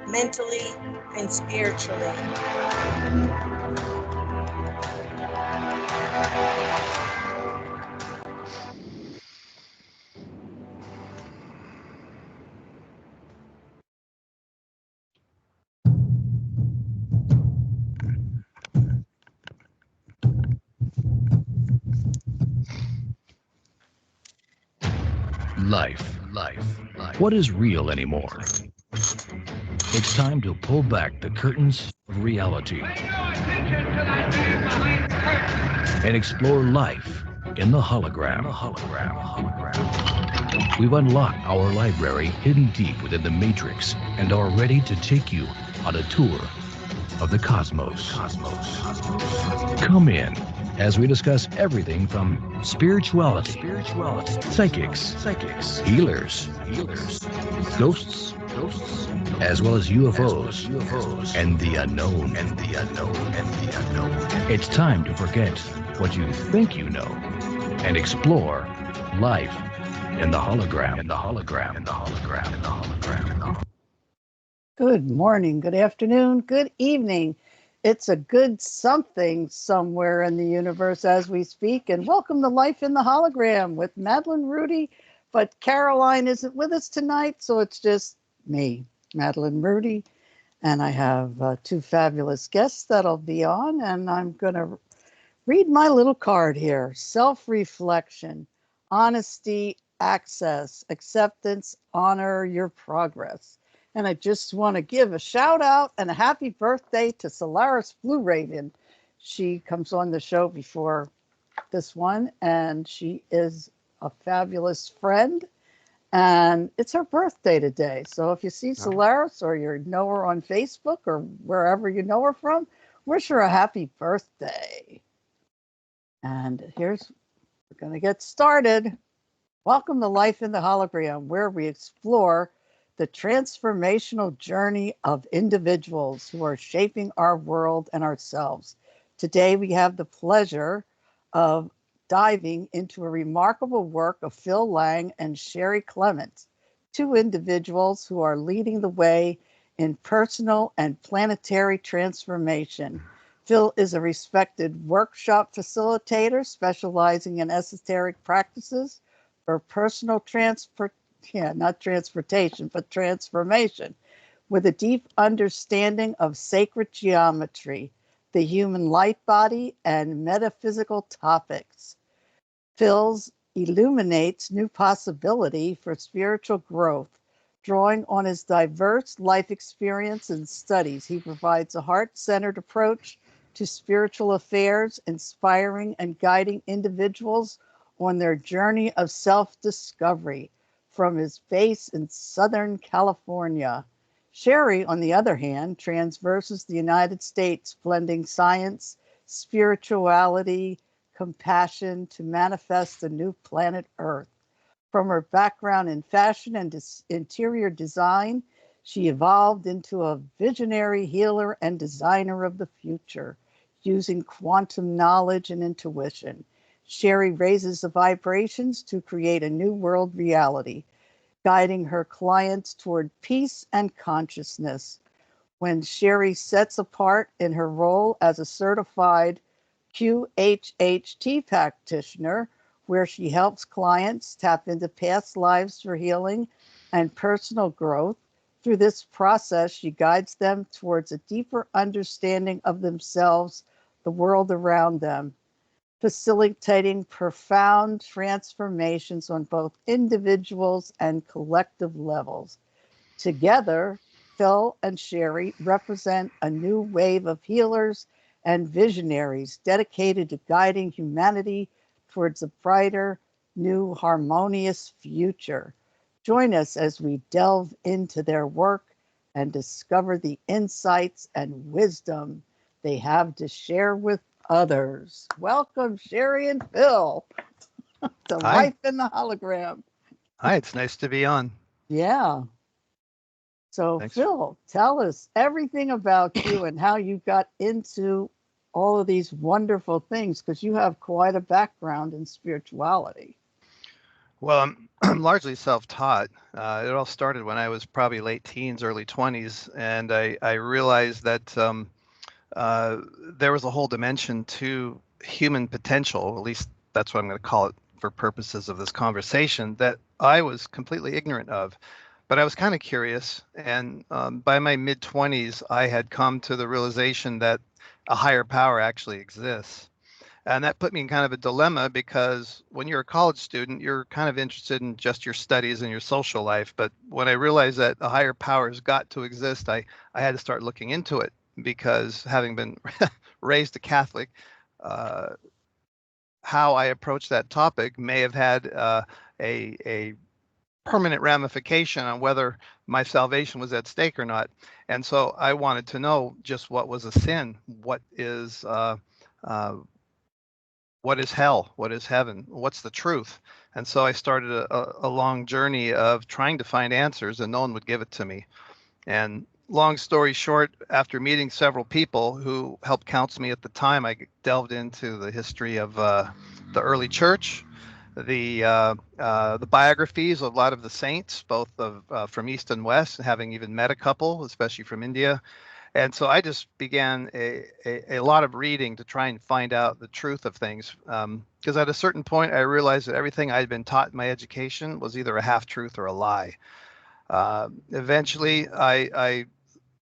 mentally, and spiritually. Life. What is real anymore? It's time to pull back the curtains of reality and explore life in the hologram. We've unlocked our library hidden deep within the matrix and are ready to take you on a tour of the cosmos. Come in as we discuss everything from spirituality, psychics, healers, ghosts, as well as UFOs, and the unknown. It's time to forget what you think you know and explore life in the hologram. Good morning, good afternoon, good evening. It's a good something somewhere in the universe as we speak. And welcome to Life in the Hologram with Madeline Rudy. But Caroline isn't with us tonight, so it's just me, Madeline Rudy. And I have two fabulous guests that'll be on. And I'm going to read my little card here. Self-reflection, honesty, access, acceptance, honor your progress. And I just want to give a shout out and a happy birthday to Solaris Blue Raven. She comes on the show before this one, and she is a fabulous friend. And it's her birthday today. So if you see Solaris or you know her on Facebook or wherever you know her from, wish her a happy birthday. And we're going to get started. Welcome to Life in the Hologram, where we explore the transformational journey of individuals who are shaping our world and ourselves. Today, we have the pleasure of diving into a remarkable work of Phil Lang and Shari Clements, two individuals who are leading the way in personal and planetary transformation. Phil is a respected workshop facilitator specializing in esoteric practices for personal not transportation, but transformation, with a deep understanding of sacred geometry, the human light body, and metaphysical topics. Phil's illuminates new possibility for spiritual growth. Drawing on his diverse life experience and studies, he provides a heart-centered approach to spiritual affairs, inspiring and guiding individuals on their journey of self-discovery from his base in Southern California. Shari, on the other hand, transverses the United States, blending science, spirituality, compassion to manifest the new planet Earth. From her background in fashion and interior design, she evolved into a visionary healer and designer of the future, using quantum knowledge and intuition. Shari raises the vibrations to create a new world reality, guiding her clients toward peace and consciousness. When Shari sets apart in her role as a certified QHHT practitioner, where she helps clients tap into past lives for healing and personal growth. Through this process, she guides them towards a deeper understanding of themselves, the world around them, facilitating profound transformations on both individuals and collective levels. Together, Phil and Shari represent a new wave of healers and visionaries dedicated to guiding humanity towards a brighter, new, harmonious future. Join us as we delve into their work and discover the insights and wisdom they have to share with others. Welcome, Shari and Phil, to Hi. Life in the Hologram. Hi, it's nice to be on. Yeah. So, Thanks. Phil, tell us everything about you and how you got into all of these wonderful things, because you have quite a background in spirituality. Well, I'm largely self-taught. It all started when I was probably late teens, early 20s, and I realized that uh, there was a whole dimension to human potential, at least that's what I'm going to call it for purposes of this conversation, that I was completely ignorant of. But I was kind of curious, and by my mid 20s, I had come to the realization that a higher power actually exists. And that put me in kind of a dilemma because when you're a college student, you're kind of interested in just your studies and your social life. But when I realized that a higher power has got to exist, I had to start looking into it because having been raised a Catholic, uh, how I approached that topic may have had a permanent ramification on whether my salvation was at stake or not. And so I wanted to know just what was a sin, uh, what is hell, what is heaven, what's the truth. And so I started a long journey of trying to find answers, and no one would give it to me. And long story short, after meeting several people who helped counsel me at the time, I delved into the history of the early church, the biographies of a lot of the saints, both of from East and West, having even met a couple, especially from India. And so I just began a lot of reading to try and find out the truth of things. Because at a certain point, I realized that everything I'd been taught in my education was either a half truth or a lie. Eventually, I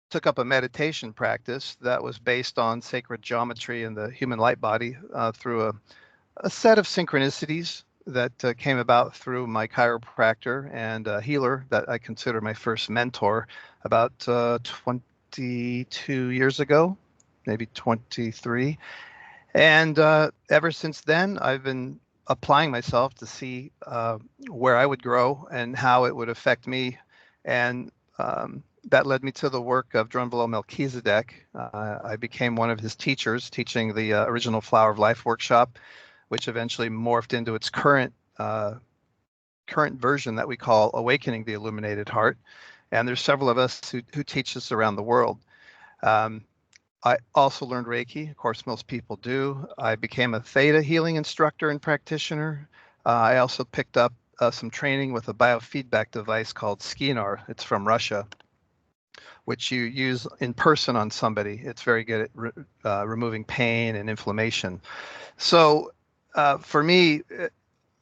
took up a meditation practice that was based on sacred geometry and the human light body through a set of synchronicities that came about through my chiropractor and healer that I consider my first mentor about 22 years ago, maybe 23. And ever since then, I've been applying myself to see where I would grow and how it would affect me. And that led me to the work of Drunvalo Melchizedek. I became one of his teachers, teaching the original Flower of Life workshop, which eventually morphed into its current version that we call Awakening the Illuminated Heart. And there's several of us who teach this around the world. Um, I also learned Reiki. Of course, most people do. I became a Theta healing instructor and practitioner. I also picked up some training with a biofeedback device called Skinar. It's from Russia, which you use in person on somebody. It's very good at removing pain and inflammation. So for me,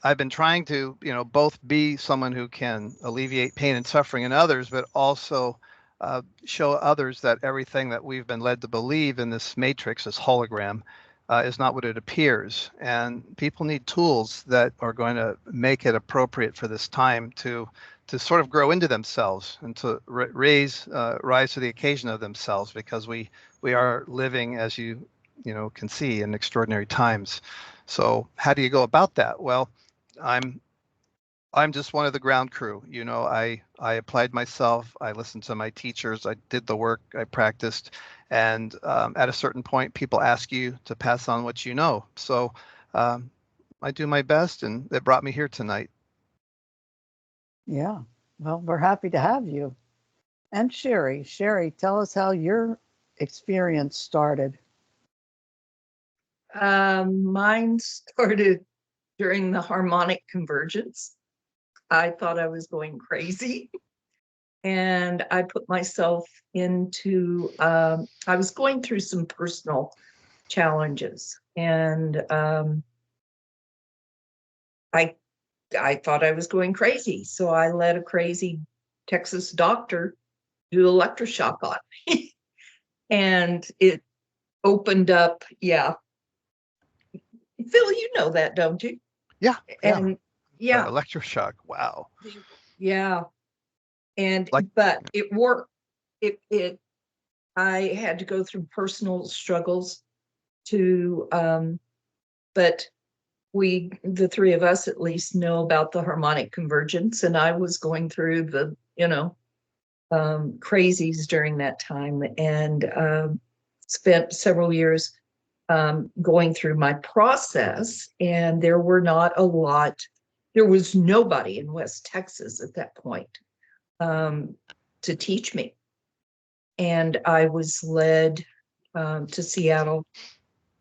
I've been trying to, both be someone who can alleviate pain and suffering in others, but also show others that everything that we've been led to believe in this matrix, this hologram, is not what it appears. And people need tools that are going to make it appropriate for this time to sort of grow into themselves and to rise to the occasion of themselves, because we are living, as you can see, in extraordinary times. So how do you go about that? Well, I'm I'm just one of the ground crew. I applied myself. I listened to my teachers. I did the work. I practiced, and at a certain point, people ask you to pass on what you know. So um, I do my best, and it brought me here tonight. Yeah. Well, we're happy to have you. And Sherry. Sherry, tell us how your experience started. Mine started during the harmonic convergence. I thought I was going crazy. And I put myself into, I was going through some personal challenges. And I thought I was going crazy. So I let a crazy Texas doctor do electroshock on me. And it opened up, yeah. Phil, you know that, don't you? Yeah, And yeah, electroshock. Wow. yeah. And Like, but it worked. It I had to go through personal struggles to but the three of us at least know about the harmonic convergence, and I was going through the crazies during that time, and spent several years going through my process. And there was nobody in West Texas at that point to teach me. And I was led to Seattle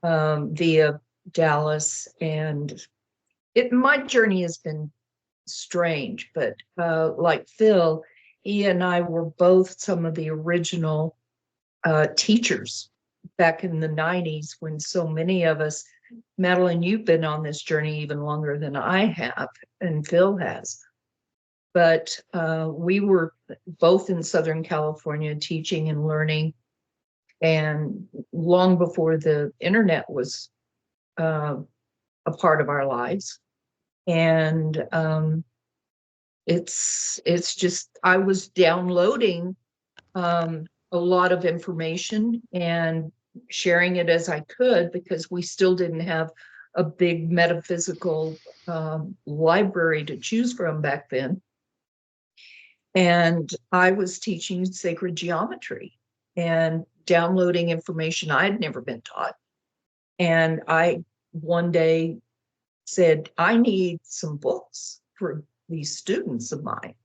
via Dallas. And my journey has been strange, but like Phil, he and I were both some of the original teachers back in the 90s when so many of us, Madeline, you've been on this journey even longer than I have, and Phil has. But we were both in Southern California teaching and learning, and long before the internet was a part of our lives. And it's just, I was downloading a lot of information and sharing it as I could, because we still didn't have a big metaphysical library to choose from back then. And I was teaching sacred geometry and downloading information I'd never been taught. And I one day said, I need some books for these students of mine.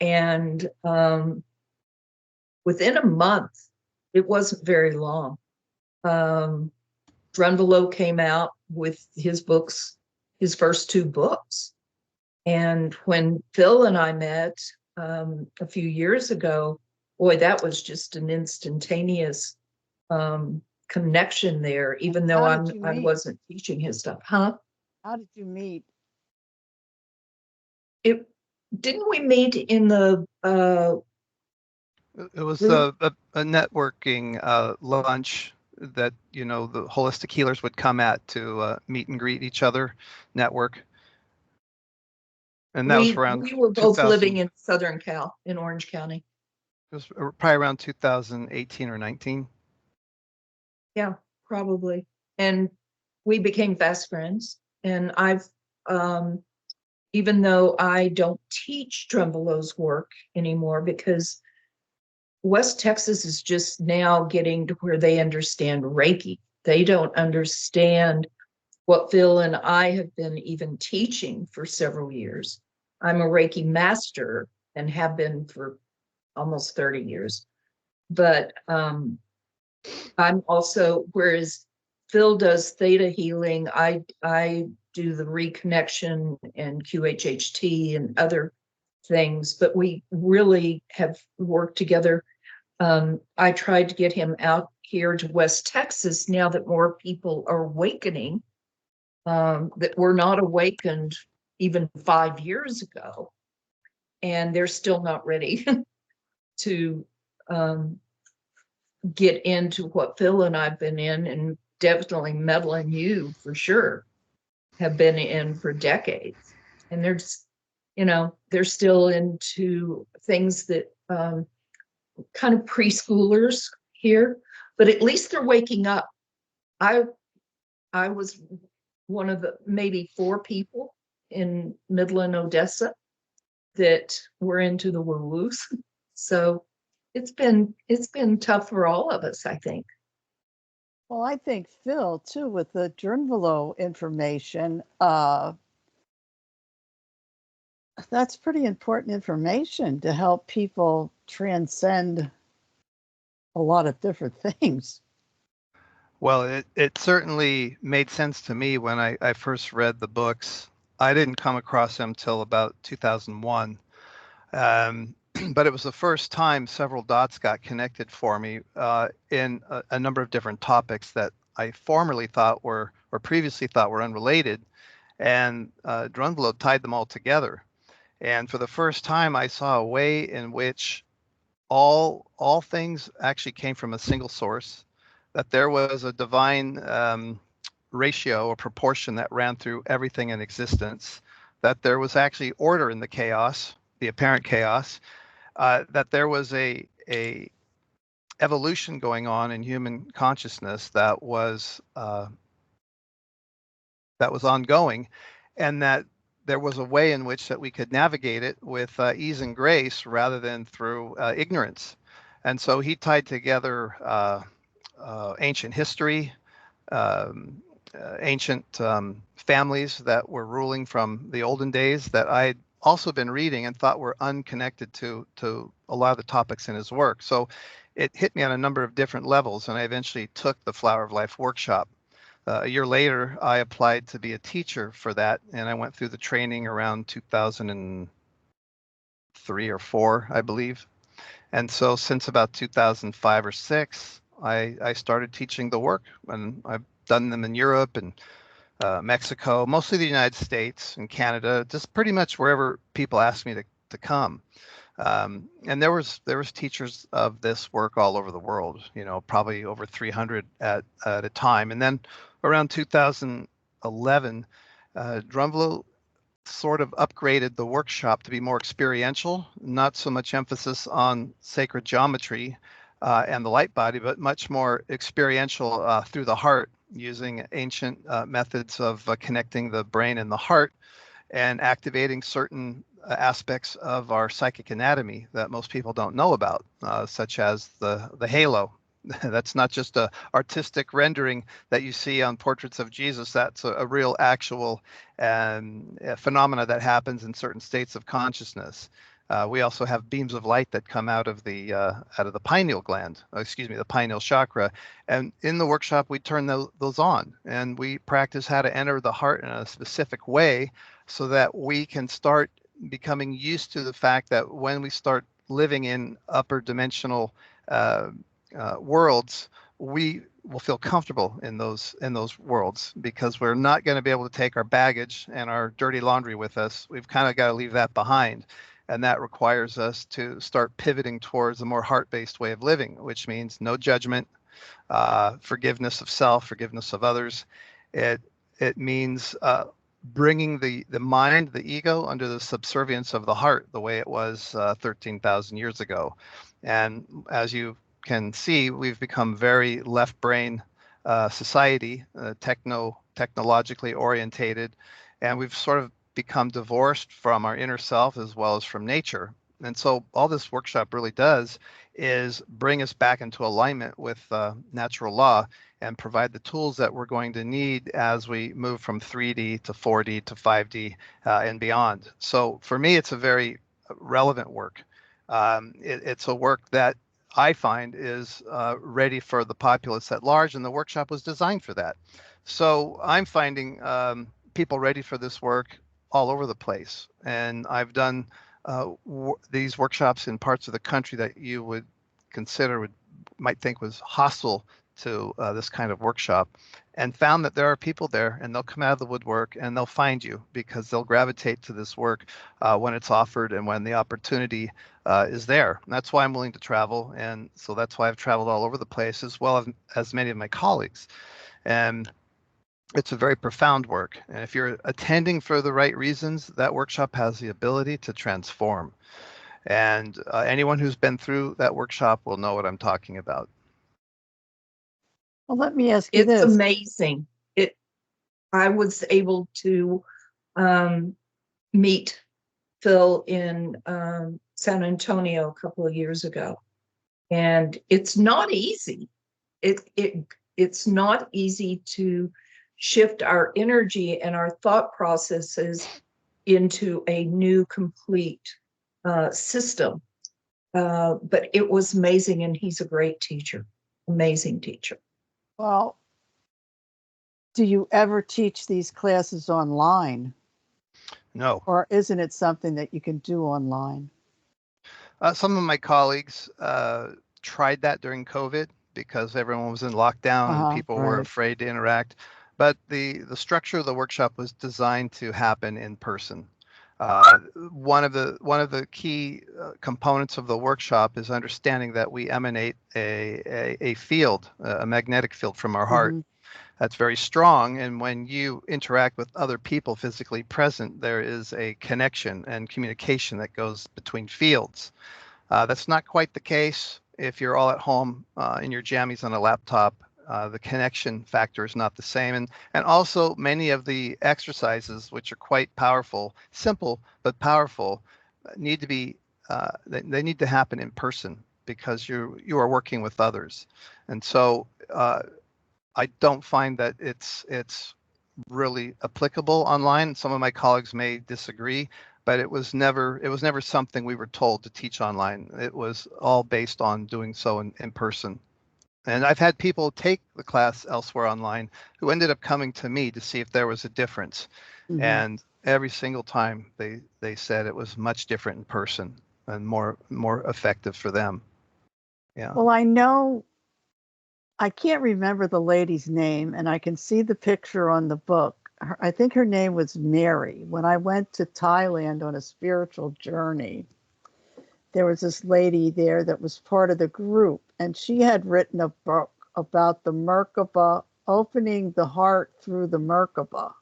And within a month, it wasn't very long, Drunvalo came out with his books, his first two books. And when Phil and I met a few years ago, boy, that was just an instantaneous connection there, even though I wasn't teaching his stuff. Huh? How did you meet? Didn't we meet in the It was a networking lunch that, the holistic healers would come at to meet and greet each other, network. And that was around we were both living in Southern Cal, in Orange County. It was probably around 2018 or 19. Yeah, probably. And we became fast friends. And I've, even though I don't teach Drunvalo's work anymore, because West Texas is just now getting to where they understand Reiki. They don't understand what Phil and I have been even teaching for several years. I'm a Reiki master and have been for almost 30 years. But I'm also, whereas Phil does theta healing, I do the reconnection and QHHT and other things, but we really have worked together. I tried to get him out here to West Texas now that more people are awakening, that were not awakened even 5 years ago, and they're still not ready to get into what Phil and I've been in, and definitely Metal and you for sure have been in for decades. And they're just, they're still into things that kind of preschoolers here, but at least they're waking up. I was one of the maybe 4 people in Midland, Odessa that were into the woo-woos. So it's been tough for all of us, I think. Well, I think Phil too, with the Drunvalo information, that's pretty important information to help people transcend a lot of different things. Well, it certainly made sense to me when I first read the books. I didn't come across them till about 2001. But it was the first time several dots got connected for me in a number of different topics that I formerly thought were, or previously thought were unrelated. And Drunvalo tied them all together. And for the first time, I saw a way in which all things actually came from a single source, that there was a divine ratio or proportion that ran through everything in existence, that there was actually order in the chaos, the apparent chaos, that there was a evolution going on in human consciousness that was ongoing, and that there was a way in which that we could navigate it with ease and grace rather than through ignorance. And so he tied together ancient history, ancient families that were ruling from the olden days that I'd also been reading and thought were unconnected to a lot of the topics in his work. So it hit me on a number of different levels, and I eventually took the Flower of Life workshop. A year later, I applied to be a teacher for that, and I went through the training around 2003 or 4, I believe. And so since about 2005 or 6, I started teaching the work, and I've done them in Europe and Mexico, mostly the United States and Canada, just pretty much wherever people ask me to come. And there was teachers of this work all over the world, probably over 300 at a time. And then around 2011, Drumville sort of upgraded the workshop to be more experiential, not so much emphasis on sacred geometry and the light body, but much more experiential through the heart, using ancient methods of connecting the brain and the heart and activating certain aspects of our psychic anatomy that most people don't know about, such as the halo. That's not just a artistic rendering that you see on portraits of Jesus. That's a real, actual phenomena that happens in certain states of consciousness. We also have beams of light that come out of the pineal gland, the pineal chakra. And in the workshop, we turn those on, and we practice how to enter the heart in a specific way so that we can start becoming used to the fact that when we start living in upper dimensional worlds, we will feel comfortable in those worlds, because we're not going to be able to take our baggage and our dirty laundry with us. We've kind of got to leave that behind. And that requires us to start pivoting towards a more heart-based way of living, which means no judgment, forgiveness of self, forgiveness of others. It means bringing the mind, the ego, under the subservience of the heart, the way it was 13,000 years ago. And as you can see, we've become very left brain society, technologically orientated, and we've sort of become divorced from our inner self as well as from nature. And so all this workshop really does is bring us back into alignment with natural law and provide the tools that we're going to need as we move from 3D to 4D to 5D and beyond. So for me, it's a very relevant work. It's a work that I find is ready for the populace at large, and the workshop was designed for that. So I'm finding people ready for this work all over the place. And I've done these workshops in parts of the country that you would consider might think was hostile to this kind of workshop, and found that there are people there, and they'll come out of the woodwork and they'll find you, because they'll gravitate to this work when it's offered and when the opportunity is there. And that's why I'm willing to travel, and so that's why I've traveled all over the place, as well as many of my colleagues. And it's a very profound work. And if you're attending for the right reasons, that workshop has the ability to transform. And anyone who's been through that workshop will know what I'm talking about. Well, let me ask you It's this. amazing. I was able to meet Phil in San Antonio a couple of years ago, and it's not easy. It's not easy to shift our energy and our thought processes into a new, complete system. But it was amazing, and he's a great teacher, amazing teacher. Well, do you ever teach these classes online? No. Or isn't it something that you can do online? Some of my colleagues tried that during COVID because everyone was in lockdown and people were afraid to interact. But the structure of the workshop was designed to happen in person. One of the key components of the workshop is understanding that we emanate a field, a magnetic field from our heart. That's very strong, and when you interact with other people physically present, there is a connection and communication that goes between fields. That's not quite the case if you're all at home in your jammies on a laptop. The connection factor is not the same, and also many of the exercises, which are quite powerful, simple but powerful, need to be they need to happen in person, because you are working with others. And so I don't find that it's really applicable online. Some of my colleagues may disagree, but it was never something we were told to teach online. It was all based on doing so in person. And I've had people take the class elsewhere online who ended up coming to me to see if there was a difference. Mhm. And every single time they said it was much different in person and more effective for them. Yeah. Well, I know, I can't remember the lady's name, and I can see the picture on the book. I think her name was Mary. When I went to Thailand on a spiritual journey, there was this lady there that was part of the group, and she had written a book about the Merkaba, opening the heart through the Merkaba.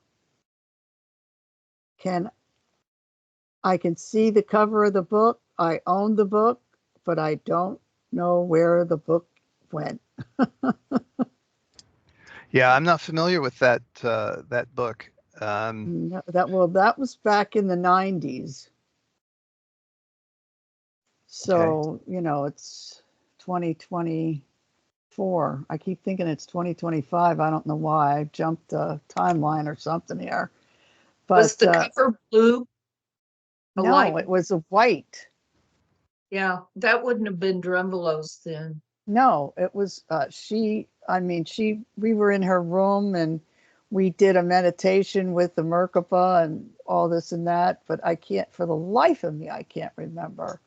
I can see the cover of the book. I own the book, but I don't know where the book went. Yeah, I'm not familiar with that book. No, that was back in the 90s. Okay. So, it's 2024. I keep thinking it's 2025. I don't know why. I jumped a timeline or something here. Was But the cover blue? A no, light? it was a white. Yeah, that wouldn't have been Drunvalo's then. No, it was we were in her room and we did a meditation with the Merkaba and all this and that, but for the life of me, I can't remember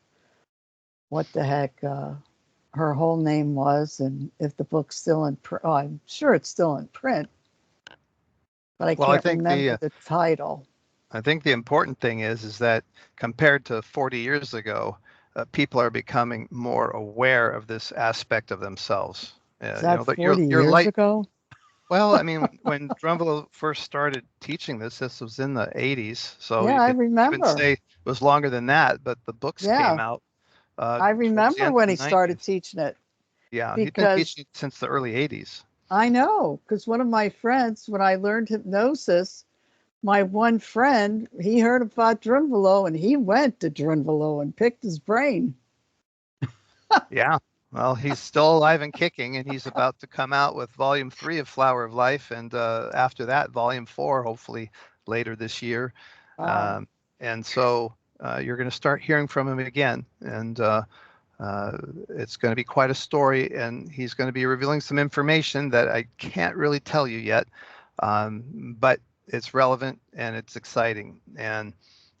what the heck her whole name was and if the book's still in print. Oh, I'm sure it's still in print, but I Well, can't remember the title. I think the important thing is that compared to 40 years ago, people are becoming more aware of this aspect of themselves. Is You that know, that 40 your years light. ago? Well, I mean, when Drunvalo first started teaching this was in the 80s, so Yeah, you I could even remember. say it was longer than that. But the books came Yeah, out I towards the remember end of when the he started 90s. teaching it Yeah, he'd been because teaching it since the early 80s. I know, because one of my friends, when I learned hypnosis, my one friend, he heard about Drunvalo and he went to Drunvalo and picked his brain. Yeah. Well, he's still alive and kicking, and he's about to come out with volume 3 of Flower of Life, and after that, volume 4, hopefully later this year. Wow. Um, and so you're going to start hearing from him again, and it's going to be quite a story. And he's going to be revealing some information that I can't really tell you yet, but it's relevant and it's exciting, and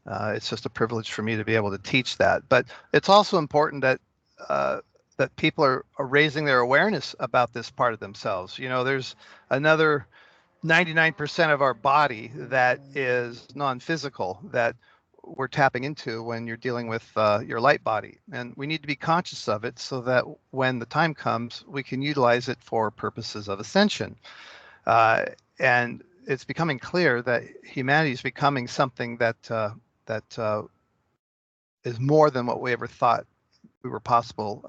it's just a privilege for me to be able to teach that. But it's also important that that people are raising their awareness about this part of themselves. You know, there's another 99% of our body that is non-physical that we're tapping into when you're dealing with your light body, and we need to be conscious of it so that when the time comes, we can utilize it for purposes of ascension. And it's becoming clear that humanity is becoming something that is more than what we ever thought we were possible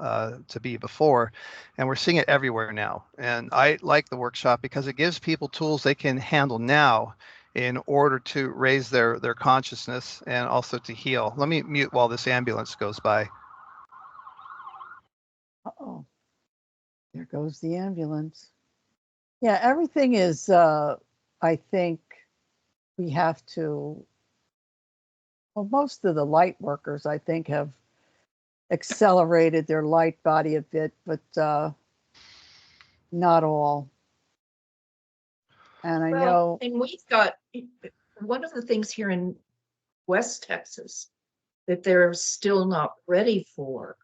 to be before, and we're seeing it everywhere now. And I like the workshop because it gives people tools they can handle now in order to raise their consciousness and also to heal. Let me mute while this ambulance goes by. Uh-oh, there goes the ambulance. Yeah, everything is, I think we have to, well, most of the light workers, I think, have accelerated their light body a bit, but not all. And I Well, know, and we've got one of the things here in West Texas that they're still not ready for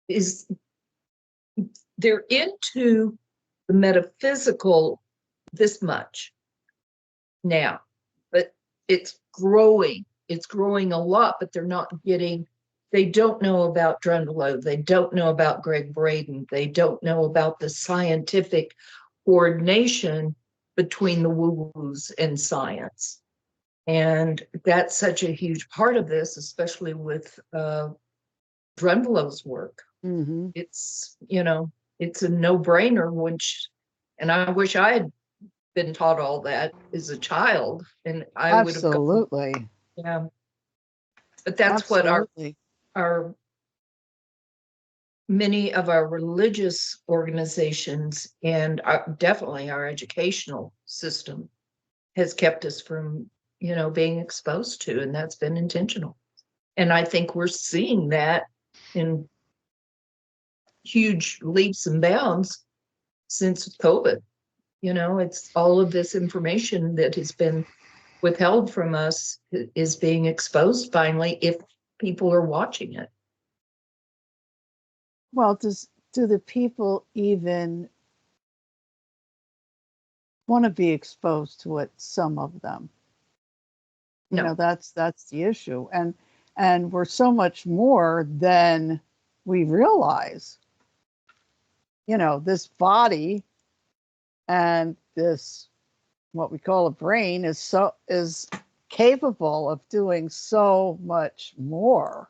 is they're into the metaphysical this much now, but it's growing. It's growing a lot, but they don't know about Drunvalo. They don't know about Greg Braden. They don't know about the scientific coordination between the woo-woos and science. And that's such a huge part of this, especially with Drunvalo's work. mm-hmm, It's, it's a no-brainer, and I wish I had been taught all that as a child, and I would have gone, absolutely, yeah. But that's what absolutely. our many of our religious organizations and definitely our educational system has kept us from, being exposed to, and that's been intentional. And I think we're seeing that in huge leaps and bounds since COVID. It's all of this information that has been withheld from us is being exposed finally if people are watching it. Well, do the people even want to be exposed to it? Some of them, No. that's the issue, and we're so much more than we realize. This body and this what we call a brain is capable of doing so much more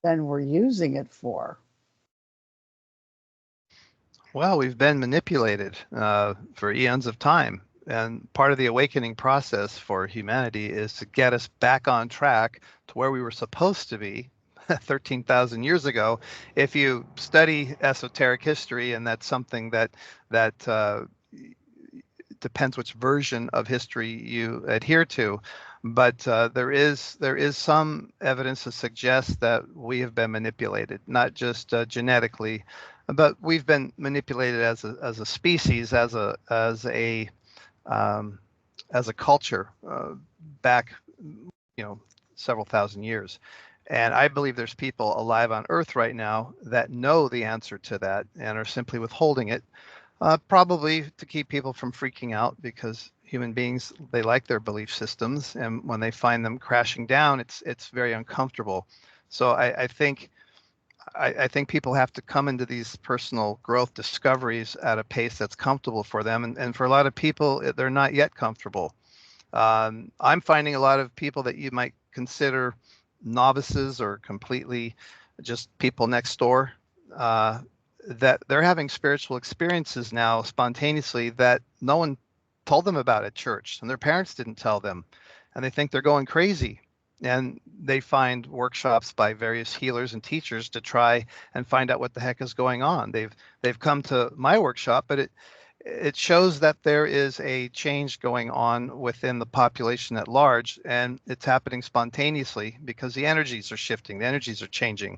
than we're using it for. Well, we've been manipulated for eons of time. And part of the awakening process for humanity is to get us back on track to where we were supposed to be 13,000 years ago. If you study esoteric history, and that's something that depends which version of history you adhere to, but there is some evidence to suggest that we have been manipulated, not just genetically, but we've been manipulated as a species, as a culture back, several thousand years. And I believe there's people alive on Earth right now that know the answer to that and are simply withholding it, probably to keep people from freaking out, because human beings, they like their belief systems, and when they find them crashing down, it's very uncomfortable. So I think people have to come into these personal growth discoveries at a pace that's comfortable for them, and for a lot of people, they're not yet comfortable. I'm finding a lot of people that you might consider novices or completely just people next door, that they're having spiritual experiences now spontaneously that no one told them about at church, and their parents didn't tell them, and they think they're going crazy. And they find workshops by various healers and teachers to try and find out what the heck is going on. They've come to my workshop, but it shows that there is a change going on within the population at large, and it's happening spontaneously because the energies are shifting, the energies are changing.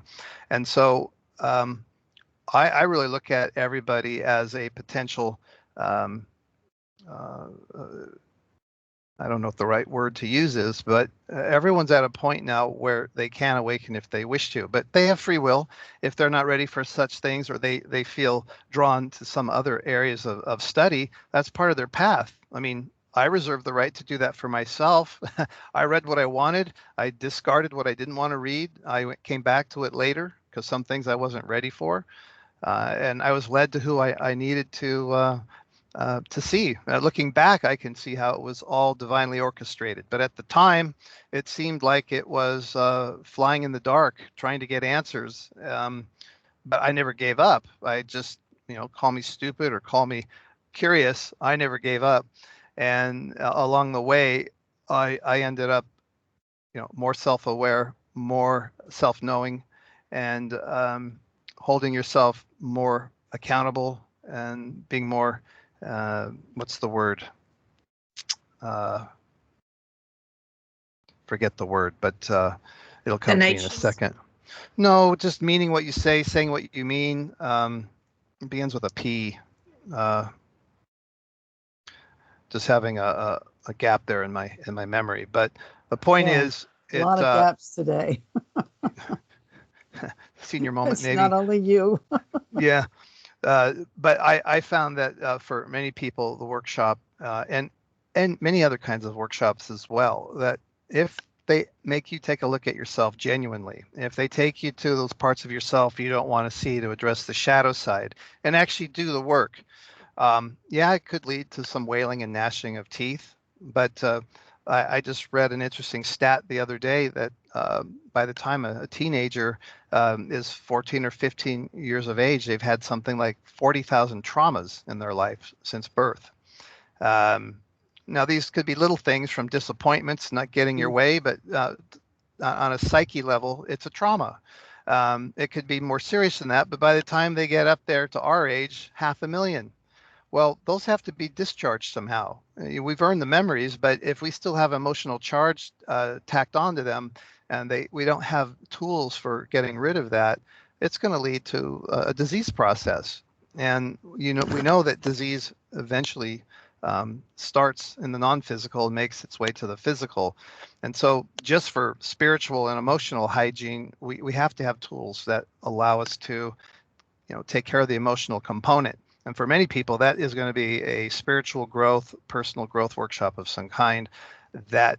And so I really look at everybody as a potential, I don't know if the right word to use is, but everyone's at a point now where they can awaken if they wish to, but they have free will. If they're not ready for such things, or they feel drawn to some other areas of study, that's part of their path. I mean, I reserve the right to do that for myself. I read what I wanted. I discarded what I didn't want to read. I came back to it later because some things I wasn't ready for. And I was led to who I needed to see. Looking back, I can see how it was all divinely orchestrated. But at the time, it seemed like it was flying in the dark, trying to get answers. But I never gave up. I just, call me stupid or call me curious. I never gave up. And along the way, I ended up, more self-aware, more self-knowing, and holding yourself more accountable and being more, what's the word? Forget the word, but it'll come to me in a second. No, just meaning what you say, saying what you mean. It begins with a P. Just having a gap there in my memory. But the point is, a lot of gaps today. Senior moment, it's maybe. Not only you. Yeah. But I found that for many people, the workshop and many other kinds of workshops as well, that if they make you take a look at yourself genuinely, if they take you to those parts of yourself you don't want to see, to address the shadow side and actually do the work, it could lead to some wailing and gnashing of teeth. But I just read an interesting stat the other day that by the time a teenager is 14 or 15 years of age, they've had something like 40,000 traumas in their life since birth. Now, these could be little things from disappointments, not getting your way, but on a psyche level, it's a trauma. It could be more serious than that, but by the time they get up there to our age, 500,000. Well, those have to be discharged somehow. We've earned the memories, but if we still have emotional charge tacked onto them, and we don't have tools for getting rid of that, it's going to lead to a disease process. And we know that disease eventually starts in the non-physical and makes its way to the physical. And so just for spiritual and emotional hygiene, we have to have tools that allow us to, take care of the emotional component. And for many people, that is going to be a spiritual growth, personal growth workshop of some kind that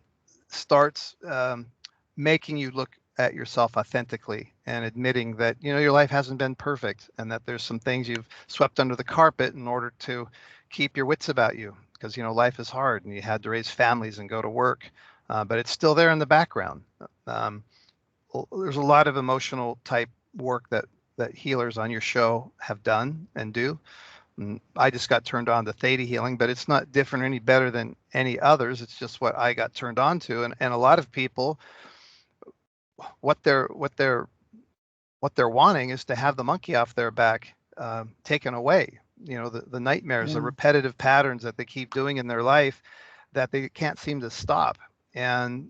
starts making you look at yourself authentically and admitting that your life hasn't been perfect and that there's some things you've swept under the carpet in order to keep your wits about you, because life is hard and you had to raise families and go to work, but it's still there in the background. There's a lot of emotional type work that healers on your show have done and do. And I just got turned on to theta healing, but it's not different or any better than any others. It's just what I got turned on to. And a lot of people, what they're wanting is to have the monkey off their back taken away. The nightmares, the repetitive patterns that they keep doing in their life that they can't seem to stop. And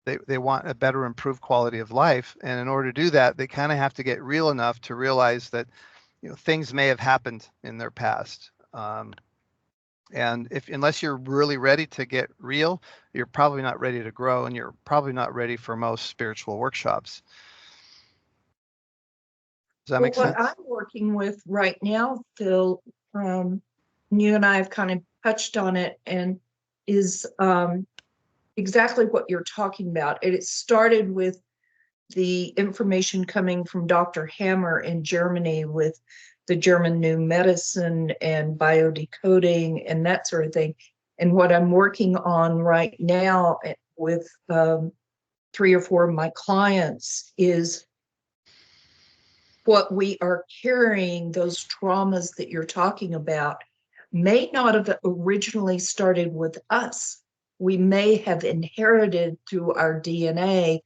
they want a better, improved quality of life. And in order to do that, they kind of have to get real enough to realize that things may have happened in their past. And unless you're really ready to get real, you're probably not ready to grow, and you're probably not ready for most spiritual workshops. Does that make sense? What I'm working with right now, Phil, you and I have kind of touched on it, and is exactly what you're talking about. It started with the information coming from Dr. Hammer in Germany with the German new medicine and biodecoding and that sort of thing. And what I'm working on right now with 3 or 4 of my clients is what we are carrying, those traumas that you're talking about, may not have originally started with us. We may have inherited through our DNA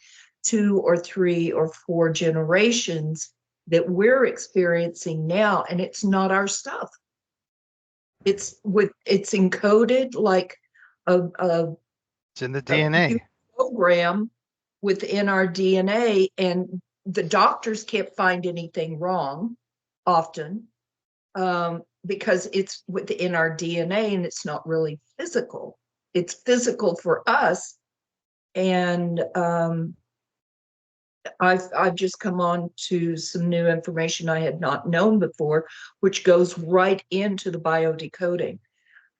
2 or 3 or 4 generations that we're experiencing now, and it's not our stuff. It's encoded like it's in the DNA program within our DNA, and the doctors can't find anything wrong often because it's within our DNA and it's not really physical. It's physical for us. And I've just come on to some new information I had not known before, which goes right into the biodecoding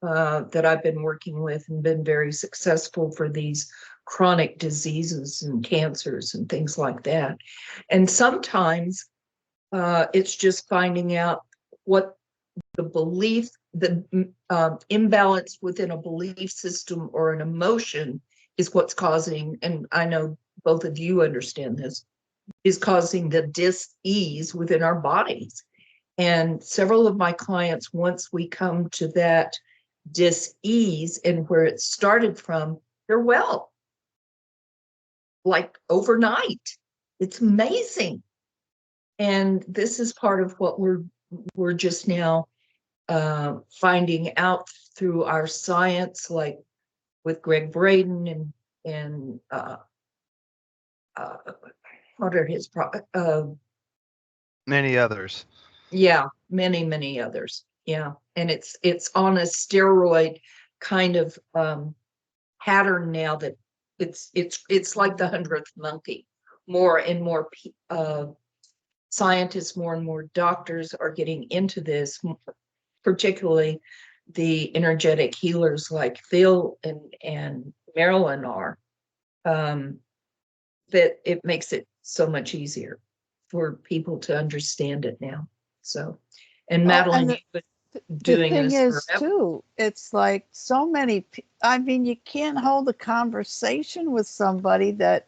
that I've been working with and been very successful for these chronic diseases and cancers and things like that. And sometimes it's just finding out what the belief, the imbalance within a belief system or an emotion is what's causing, and I know both of you understand this, is causing the dis-ease within our bodies. And several of my clients, once we come to that dis-ease and where it started from, they're well, like overnight. It's amazing. And this is part of what we're just now finding out through our science, like with Greg Braden and what are his many others. Yeah, many others. Yeah, and it's on a steroid kind of pattern now that it's like the 100th monkey. More and more scientists, more and more doctors are getting into this, particularly the energetic healers like Phil and Marilyn are. That it makes it so much easier for people to understand it now. So, and Madeline, you've been doing this forever. The thing is, too, it's like so many, I mean, you can't hold a conversation with somebody that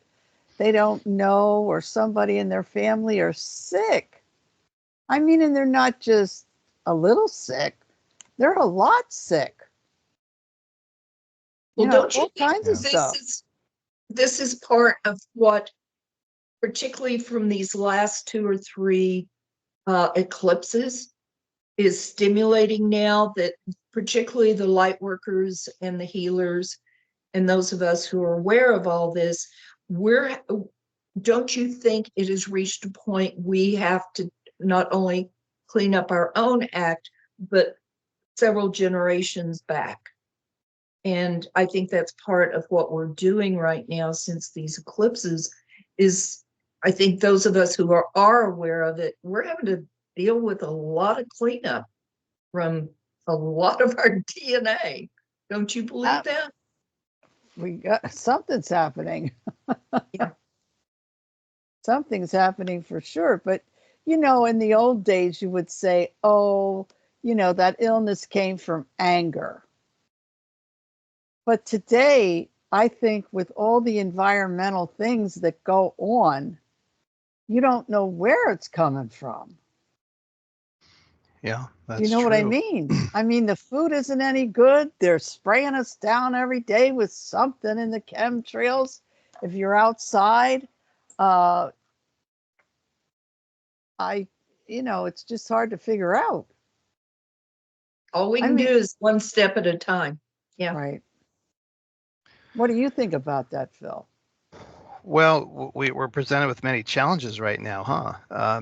they don't know, or somebody in their family are sick. I mean, and they're not just a little sick, they're a lot sick. Well, don't you all kinds of stuff. This is part of what, particularly from these last 2 or 3 eclipses, is stimulating now, that particularly the light workers and the healers and those of us who are aware of all this, we're don't you think it has reached a point we have to not only clean up our own act, but several generations back? And I think that's part of what we're doing right now, since these eclipses, is I think those of us who are aware of it, we're having to deal with a lot of cleanup from a lot of our DNA. Don't you believe that? We got something's happening. Yeah. Something's happening for sure. But, you know, in the old days, you would say, oh, you know, that illness came from anger. But today, I think with all the environmental things that go on, you don't know where it's coming from. Yeah, that's You know what I true. mean? I mean, the food isn't any good. They're spraying us down every day with something in the chemtrails. If you're outside, uh, it's just hard to figure out. All we I can do mean, is one step at a time. Yeah. right. What do you think about that, Phil? Well, we're presented with many challenges right now, huh?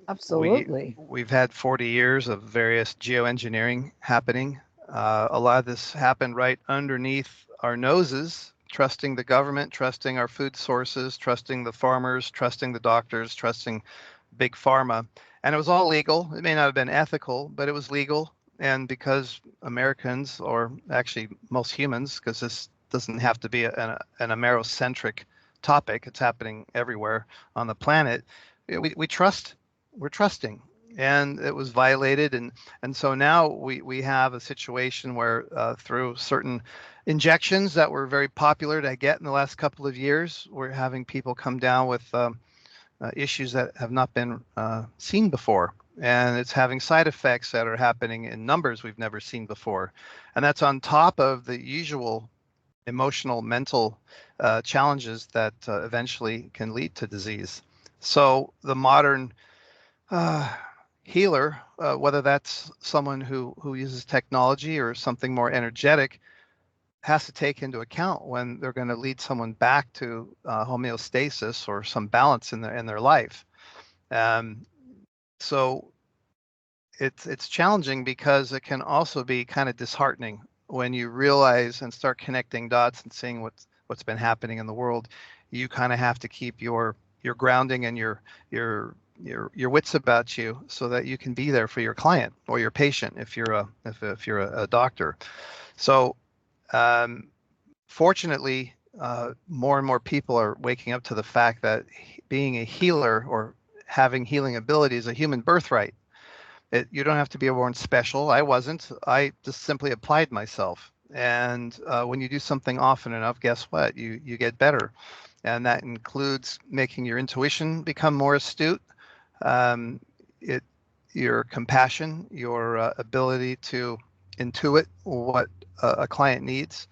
Absolutely. We've had 40 years of various geoengineering happening. A lot of this happened right underneath our noses, trusting the government, trusting our food sources, trusting the farmers, trusting the doctors, trusting big pharma. And it was all legal. It may not have been ethical, but it was legal. And because Americans, or actually most humans, because this doesn't have to be an Amerocentric topic, it's happening everywhere on the planet, we trust, we're trusting. And it was violated. And so now we have a situation where through certain injections that were very popular to get in the last couple of years, we're having people come down with issues that have not been seen before. And it's having side effects that are happening in numbers we've never seen before. And that's on top of the usual emotional, mental challenges that eventually can lead to disease. So the modern healer, whether that's someone who uses technology or something more energetic, has to take into account when they're going to lead someone back to homeostasis or some balance in their life. Um, so it's challenging because it can also be kind of disheartening when you realize and start connecting dots and seeing what's been happening in the world. You kind of have to keep your grounding and your wits about you so that you can be there for your client or your patient if you're a doctor. So fortunately, more and more people are waking up to the fact that being a healer or having healing ability is a human birthright. You don't have to be born special. I wasn't. I just simply applied myself. And when you do something often enough, guess what? You get better. And that includes making your intuition become more astute, um, it your compassion, your ability to intuit what a client needs.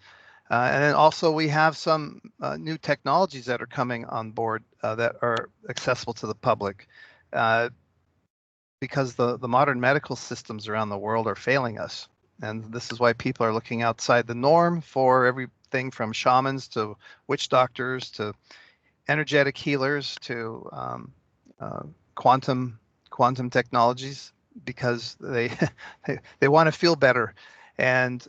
And then also we have some new technologies that are coming on board that are accessible to the public. Because the modern medical systems around the world are failing us. And this is why people are looking outside the norm for everything from shamans to witch doctors to energetic healers to uh, quantum technologies, because they want to feel better, and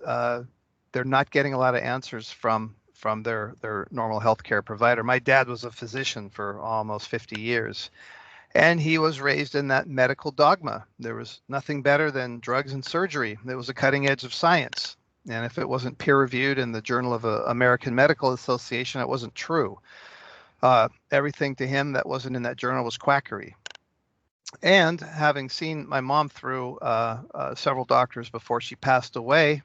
they're not getting a lot of answers from their normal healthcare provider. My dad was a physician for almost 50 years. And he was raised in that medical dogma. There was nothing better than drugs and surgery. It was a cutting edge of science. And if it wasn't peer reviewed in the Journal of the American Medical Association, it wasn't true. Everything to him that wasn't in that journal was quackery. And having seen my mom through several doctors before she passed away,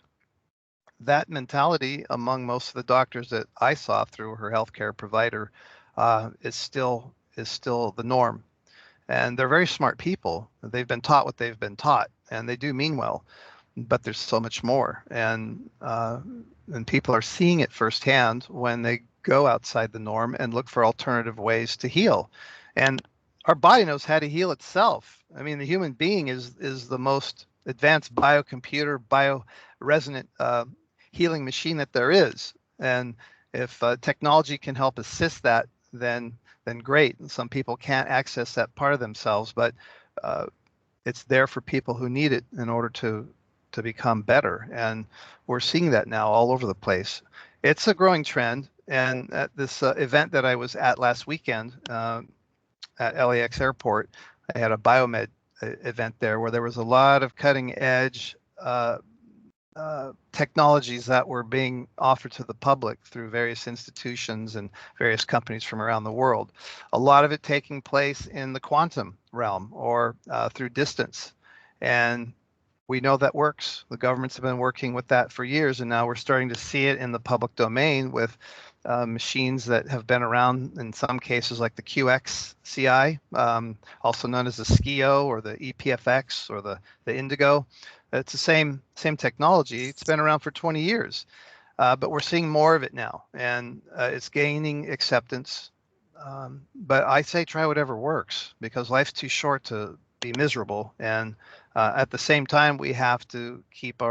that mentality among most of the doctors that I saw through her healthcare provider is still the norm. And they're very smart people. They've been taught what they've been taught, and they do mean well, but there's so much more. And people are seeing it firsthand when they go outside the norm and look for alternative ways to heal. And our body knows how to heal itself. I mean, the human being is the most advanced biocomputer, bioresonant healing machine that there is. And if technology can help assist that, then then great. Some people can't access that part of themselves, but it's there for people who need it in order to become better. And we're seeing that now all over the place. It's a growing trend. And at this event that I was at last weekend at LAX Airport, I had a biomed event there where there was a lot of cutting edge technologies that were being offered to the public through various institutions and various companies from around the world. A lot of it taking place in the quantum realm or through distance. And we know that works. The governments have been working with that for years, and now we're starting to see it in the public domain with machines that have been around in some cases, like the QXCI, also known as the SKIO or the EPFX or the Indigo. It's the same technology. It's been around for 20 years, but we're seeing more of it now, and it's gaining acceptance. But I say try whatever works, because life's too short to be miserable. And at the same time, we have to keep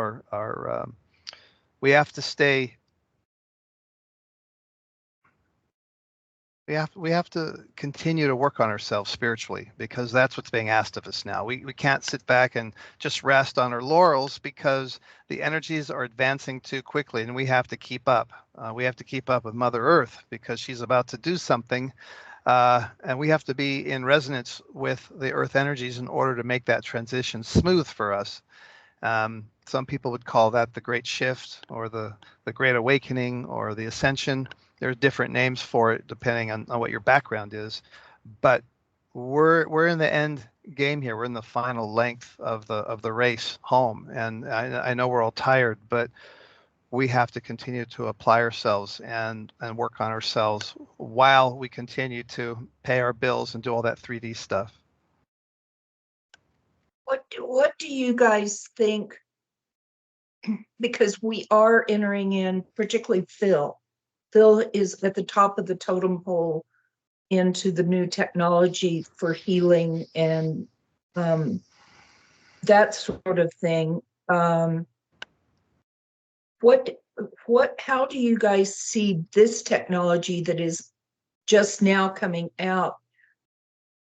we have to stay. We have to continue to work on ourselves spiritually, because that's what's being asked of us now. We can't sit back and just rest on our laurels, because the energies are advancing too quickly, and we have to keep up. We have to keep up with Mother Earth, because she's about to do something, and we have to be in resonance with the Earth energies in order to make that transition smooth for us. Some people would call that the Great Shift, or the Great Awakening, or the Ascension. There's different names for it depending on what your background is, but we're in the end game here. We're in the final length of the race home, and I know we're all tired, but we have to continue to apply ourselves and work on ourselves while we continue to pay our bills and do all that 3D stuff. What do you guys think? Because we are entering in, particularly Phil. Phil is at the top of the totem pole into the new technology for healing and that sort of thing. How do you guys see this technology that is just now coming out?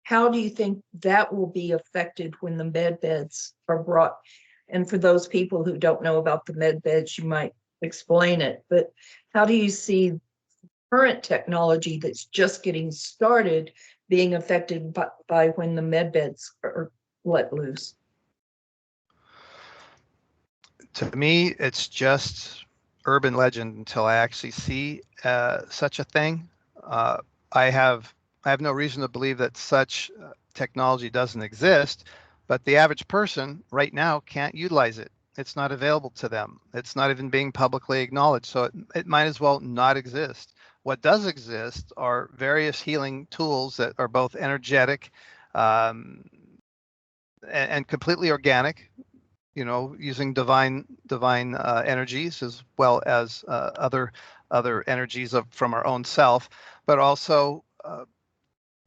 How do you think that will be affected when the med beds are brought? And for those people who don't know about the med beds, you might explain it, but how do you see current technology that's just getting started being affected by when the med beds are let loose? To me, it's just urban legend until I actually see such a thing. I have no reason to believe that such technology doesn't exist, but the average person right now can't utilize it. It's not available to them. It's not even being publicly acknowledged, so it might as well not exist. What does exist are various healing tools that are both energetic and completely organic, using divine energies, as well as other energies from our own self, but also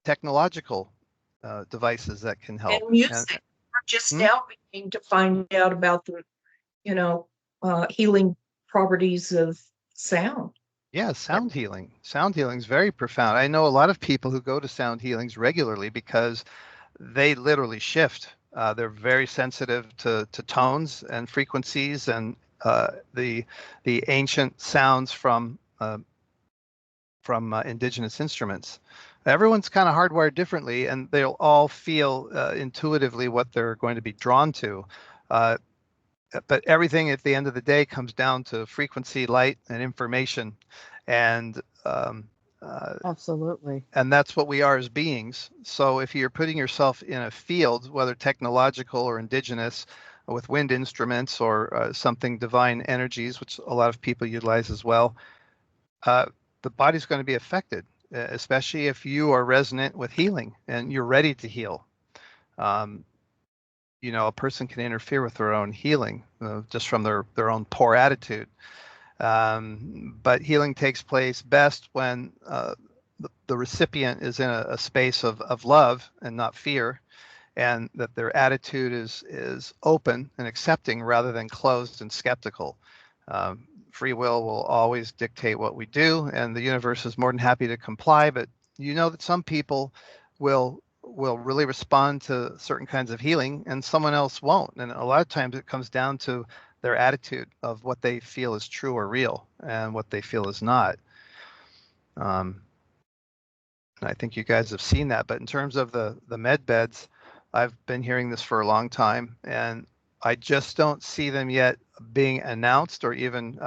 technological devices that can help. And music. We're just now beginning to find out about the healing properties of sound. Yeah, sound healing. Sound healing is very profound. I know a lot of people who go to sound healings regularly because they literally shift. They're very sensitive to tones and frequencies and the ancient sounds from indigenous instruments. Everyone's kind of hardwired differently, and they'll all feel intuitively what they're going to be drawn to. But everything at the end of the day comes down to frequency, light, and information. And Absolutely. and that's what we are as beings. So if you're putting yourself in a field, whether technological or indigenous, with wind instruments or something divine energies, which a lot of people utilize as well, the body's going to be affected, especially if you are resonant with healing and you're ready to heal. A person can interfere with their own healing just from their own poor attitude. But healing takes place best when the recipient is in a space of love and not fear, and that their attitude is open and accepting rather than closed and skeptical. Free will always dictate what we do, and the universe is more than happy to comply, but you know that some people will really respond to certain kinds of healing and someone else won't. And a lot of times it comes down to their attitude of what they feel is true or real and what they feel is not. Um, and I think you guys have seen that. But in terms of the med beds, I've been hearing this for a long time, and I just don't see them yet being announced or even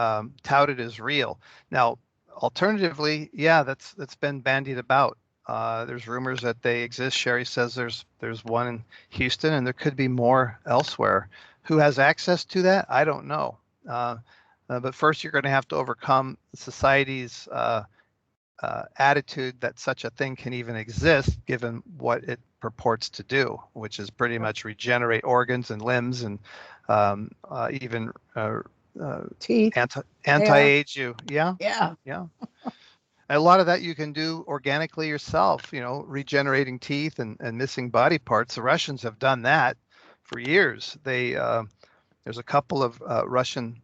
touted as real. Now, alternatively, yeah, that's been bandied about. There's rumors that they exist. Shari says there's one in Houston, and there could be more elsewhere. Who has access to that? I don't know. But first, you're going to have to overcome society's attitude that such a thing can even exist, given what it purports to do, which is pretty much regenerate organs and limbs and even Teeth. anti-age you. Yeah, Yeah. yeah. And a lot of that you can do organically yourself, regenerating teeth and missing body parts. The Russians have done that for years. There's a couple of Russian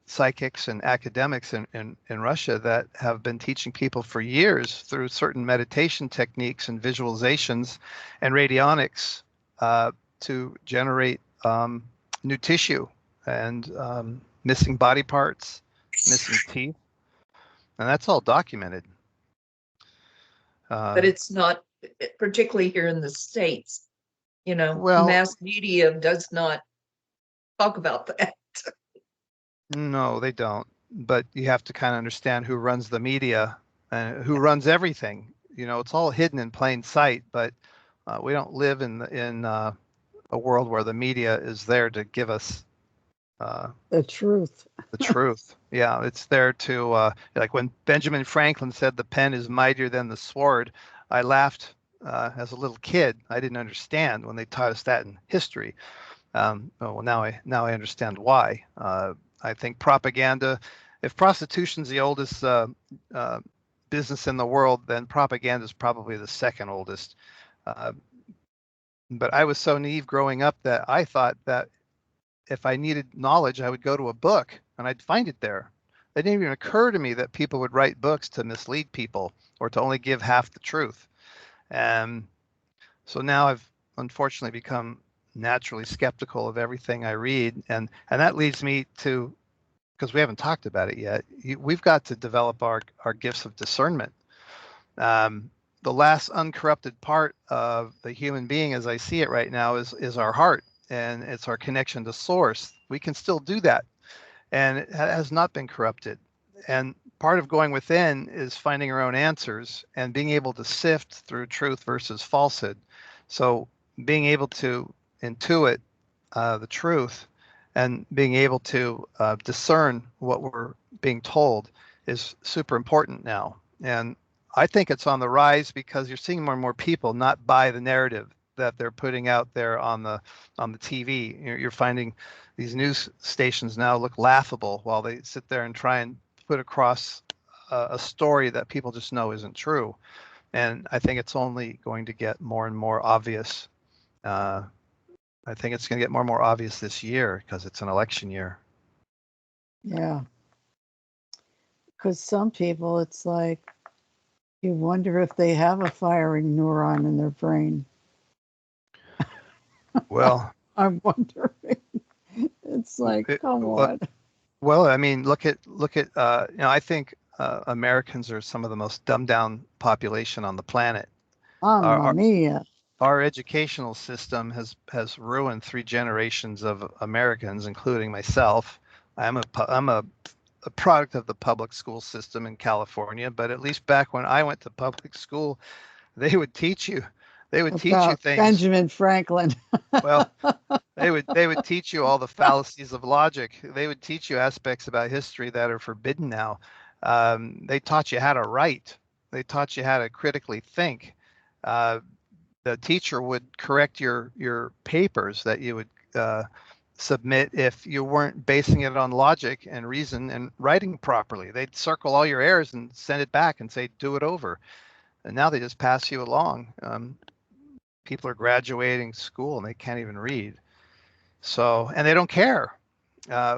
psychics and academics in Russia that have been teaching people for years through certain meditation techniques and visualizations and radionics to generate new tissue and missing body parts, missing teeth. And that's all documented. But it's not, particularly here in the States, Well, mass media does not talk about that. no, they don't. But you have to kind of understand who runs the media and who runs everything. It's all hidden in plain sight, but we don't live in a world where the media is there to give us The truth. the truth. Yeah, it's there to like when Benjamin Franklin said the pen is mightier than the sword. I laughed as a little kid. I didn't understand when they taught us that in history. Well, now I understand why. I think propaganda. If prostitution's the oldest business in the world, then propaganda is probably the second oldest. But I was so naive growing up that I thought that if I needed knowledge, I would go to a book and I'd find it there. It didn't even occur to me that people would write books to mislead people or to only give half the truth. And so now I've unfortunately become naturally skeptical of everything I read, and that leads me to, because we haven't talked about it yet, we've got to develop our gifts of discernment. The last uncorrupted part of the human being, as I see it right now, is our heart, and it's our connection to source. We can still do that, and it has not been corrupted. And part of going within is finding our own answers and being able to sift through truth versus falsehood. So being able to intuit the truth and being able to discern what we're being told is super important now. And I think it's on the rise because you're seeing more and more people not buy the narrative that they're putting out there on the TV. You're finding these news stations now look laughable while they sit there and try and put across a story that people just know isn't true. And I think it's only going to get more and more obvious. I think it's going to get more and more obvious this year because it's an election year. Yeah. Because some people, it's like you wonder if they have a firing neuron in their brain. Well, I'm wondering. It's like, come on. Well, I mean, look at I think Americans are some of the most dumbed down population on the planet. Mamma mia. Our educational system has ruined 3 generations of Americans, including myself. I'm a product of the public school system in California, but at least back when I went to public school, they would teach you things. Benjamin Franklin. Well, they would teach you all the fallacies of logic. They would teach you aspects about history that are forbidden now. They taught you how to write. They taught you how to critically think. The teacher would correct your papers that you would submit if you weren't basing it on logic and reason and writing properly. They'd circle all your errors and send it back and say, do it over. And now they just pass you along. People are graduating school and they can't even read. So, and they don't care.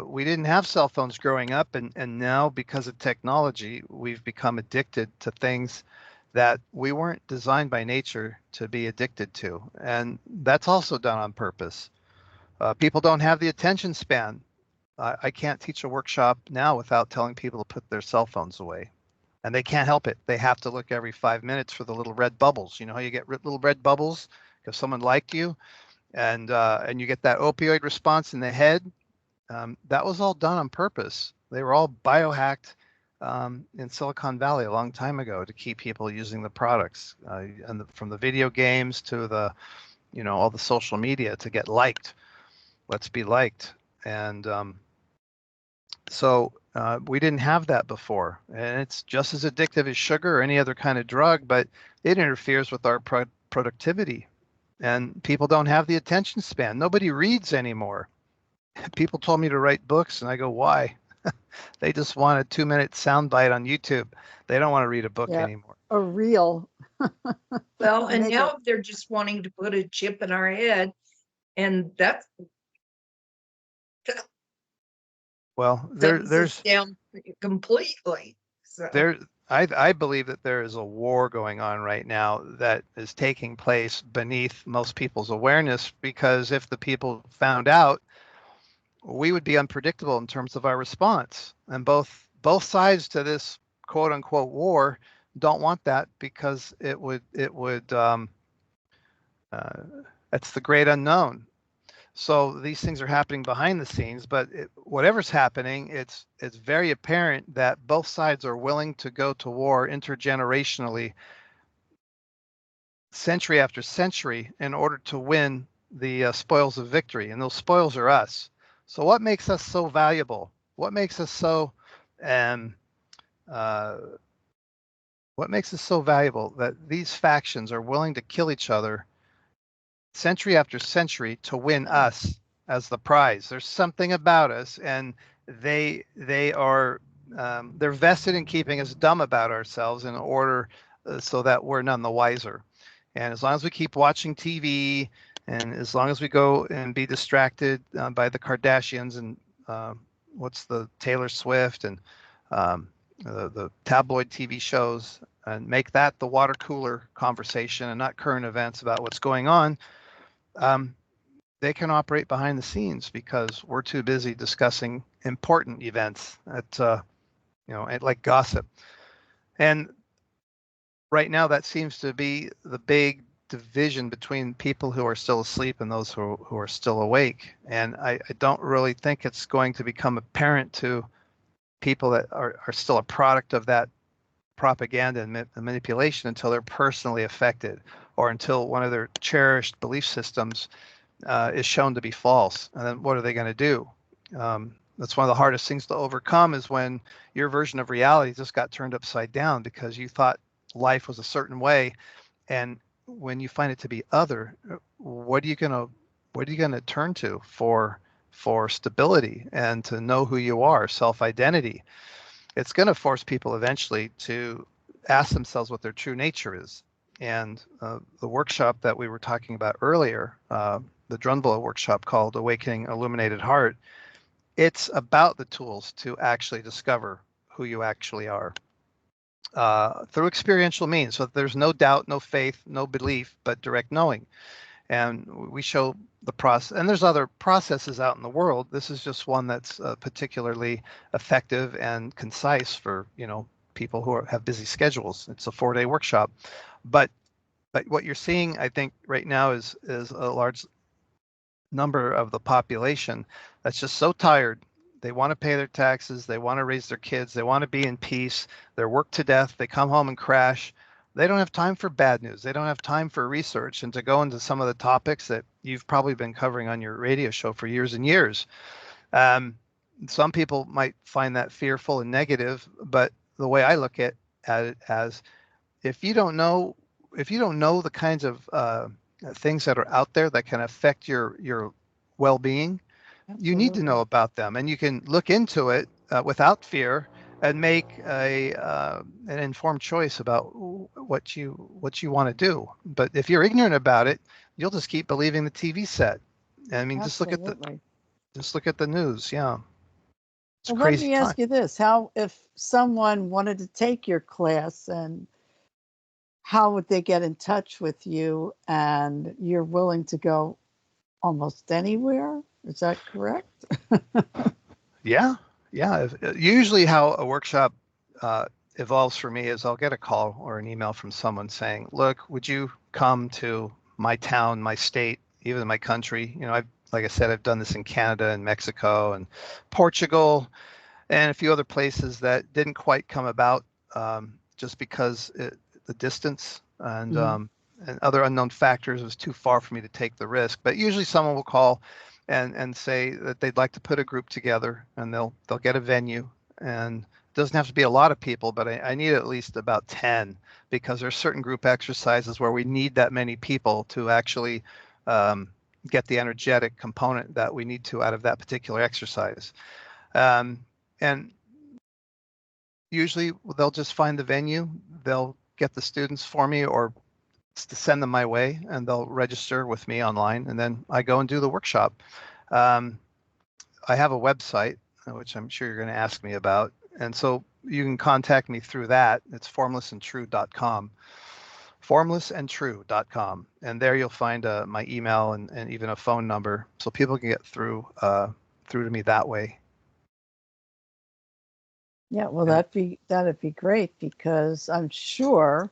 We didn't have cell phones growing up, and now because of technology, we've become addicted to things that we weren't designed by nature to be addicted to. And that's also done on purpose. People don't have the attention span. I can't teach a workshop now without telling people to put their cell phones away. And they can't help it. They have to look every 5 minutes for the little red bubbles. You know how you get little red bubbles because someone liked you, and you get that opioid response in the head. That was all done on purpose. They were all biohacked in Silicon Valley a long time ago to keep people using the products, from the video games to the, all the social media to get liked. Let's be liked. And so we didn't have that before. And it's just as addictive as sugar or any other kind of drug, but it interferes with our productivity. And people don't have the attention span. Nobody reads anymore. People told me to write books, and I go, why? They just want a 2-minute soundbite on YouTube. They don't want to read a book anymore. A reel. Well, and now they're just wanting to put a chip in our head, and that's well, there's down completely. So. I believe that there is a war going on right now that is taking place beneath most people's awareness, because if the people found out, we would be unpredictable in terms of our response. And both sides to this quote unquote war don't want that, because it would it's the great unknown. So these things are happening behind the scenes, but whatever's happening, it's very apparent that both sides are willing to go to war intergenerationally, century after century, in order to win the spoils of victory. And those spoils are us. So what makes us so valuable? What makes us so valuable that these factions are willing to kill each other century after century to win us as the prize? There's something about us, and they're vested in keeping us dumb about ourselves in order so that we're none the wiser. And as long as we keep watching TV, and as long as we go and be distracted by the Kardashians and what's the Taylor Swift and the tabloid TV shows, and make that the water cooler conversation and not current events about what's going on, they can operate behind the scenes because we're too busy discussing important events like gossip. And right now, that seems to be the big division between people who are still asleep and those who are still awake. And I don't really think it's going to become apparent to people that are still a product of that propaganda and manipulation until they're personally affected, or until one of their cherished belief systems is shown to be false. And then what are they going to do? That's one of the hardest things to overcome, is when your version of reality just got turned upside down because you thought life was a certain way, and when you find it to be other, what are you gonna turn to for stability and to know who you are, self-identity? It's going to force people eventually to ask themselves what their true nature is. And the workshop that we were talking about earlier, the Drunville workshop called Awakening Illuminated Heart, it's about the tools to actually discover who you actually are through experiential means. So there's no doubt, no faith, no belief, but direct knowing. And we show the process, and there's other processes out in the world. This is just one that's particularly effective and concise for people who have busy schedules. It's a 4-day workshop, but what you're seeing, I think, right now is a large number of the population that's just so tired. They want to pay their taxes, they want to raise their kids, they want to be in peace, they're worked to death, they come home and crash. They don't have time for bad news. They don't have time for research and to go into some of the topics that you've probably been covering on your radio show for years and years. Some people might find that fearful and negative, but the way I look at it as, if you don't know the kinds of things that are out there that can affect your well-being, you need to know about them, and you can look into it without fear and make an informed choice about what you want to do. But if you're ignorant about it, you'll just keep believing the TV set. I mean, just look at the news. Yeah. Well, let me ask you this: how, if someone wanted to take your class and how would they get in touch with you? And you're willing to go almost anywhere? Is that correct? Yeah, yeah. Usually, how a workshop evolves for me is I'll get a call or an email from someone saying, "Look, would you come to my town, my state, even my country?" Like I said, I've done this in Canada and Mexico and Portugal and a few other places that didn't quite come about just because the distance and other unknown factors was too far for me to take the risk. But usually, someone will call and say that they'd like to put a group together, and they'll get a venue, and it doesn't have to be a lot of people, but I need at least about 10, because there's certain group exercises where we need that many people to actually get the energetic component that we need to out of that particular exercise. And usually they'll just find the venue, they'll get the students for me, or to send them my way, and they'll register with me online, and then I go and do the workshop. I have a website, which I'm sure you're going to ask me about, and so you can contact me through that. It's formlessandtrue.com, formlessandtrue.com, and there you'll find my email and even a phone number, so people can get through to me that way. Yeah, well, that'd be great, because I'm sure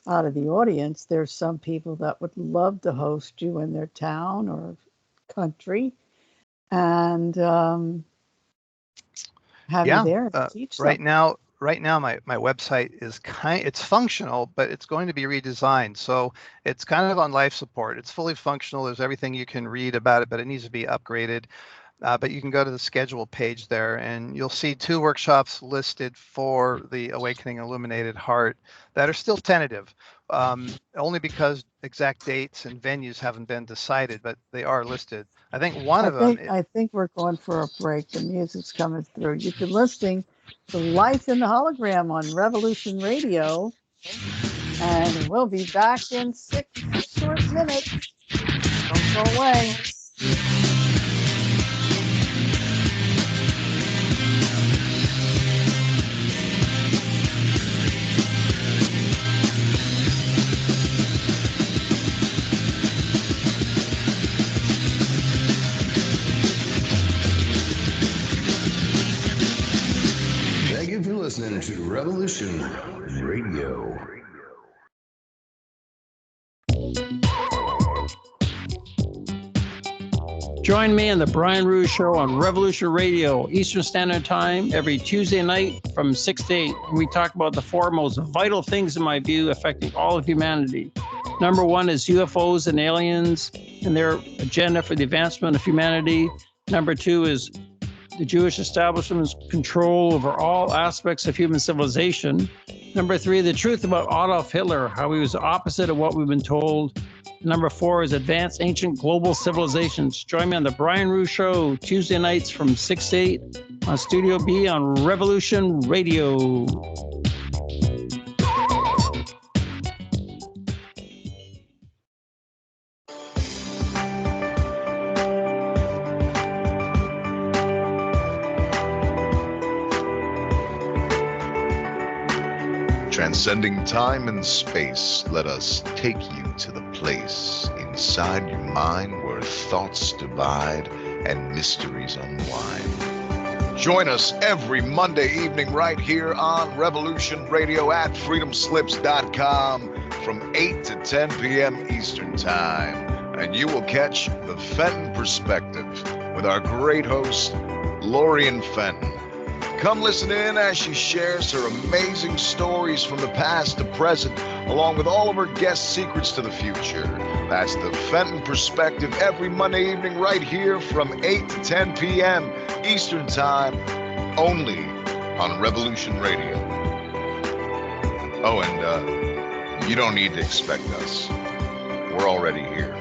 out of the audience, there's some people that would love to host you in their town or country, and have you there and teach them. Right now, my website is it's functional, but it's going to be redesigned. So it's kind of on life support. It's fully functional. There's everything you can read about it, but it needs to be upgraded. But you can go to the schedule page there, and you'll see 2 workshops listed for the Awakening Illuminated Heart that are still tentative, only because exact dates and venues haven't been decided, but they are listed. I think I think we're going for a break. The music's coming through. You've been listening to Life in the Hologram on Revolution Radio, and we'll be back in 6 short minutes. Don't go away. Thank you for listening to Revolution Radio. Join me on the Brian Rouge Show on Revolution Radio, Eastern Standard Time, every Tuesday night from 6 to 8. We talk about the 4 most vital things, in my view, affecting all of humanity. Number 1 is UFOs and aliens and their agenda for the advancement of humanity. Number 2 is the Jewish establishment's control over all aspects of human civilization. Number 3, the truth about Adolf Hitler, how he was the opposite of what we've been told. Number 4 is advanced ancient global civilizations. Join me on the Brian Rouge Show, Tuesday nights from 6 to 8 on Studio B on Revolution Radio. Transcending time and space, let us take you to the place inside your mind where thoughts divide and mysteries unwind. Join us every Monday evening right here on Revolution Radio at freedomslips.com from 8 to 10 p.m. Eastern Time. And you will catch the Fenton Perspective with our great host, Lorian Fenton. Come listen in as she shares her amazing stories from the past to present, along with all of her guest secrets to the future. That's the Fenton Perspective every Monday evening right here from 8 to 10 p.m. Eastern Time, only on Revolution Radio. Oh, and you don't need to expect us. We're already here.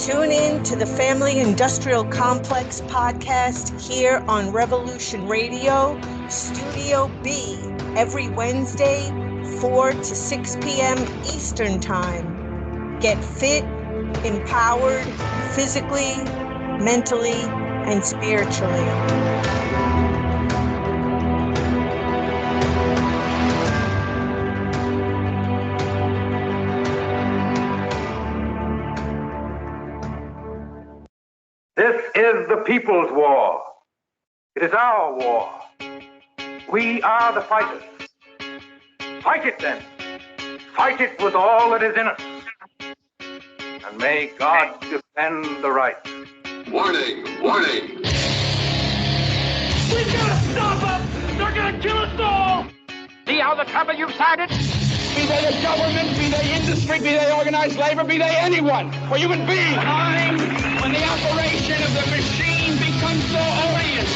Tune in to the Family Industrial Complex podcast here on Revolution Radio, Studio B, every Wednesday, 4 to 6 p.m. Eastern Time. Get fit, empowered, physically, mentally, and spiritually. This is the people's war. It is our war. We are the fighters. Fight it then. Fight it with all that is in us. And may God defend the right. Warning! Warning! We've got to stop them! They're going to kill us all! See how the trouble you've started? Be they the government, be they industry, be they organized labor, be they anyone, or human beings. Time when the operation of the machine becomes so odious,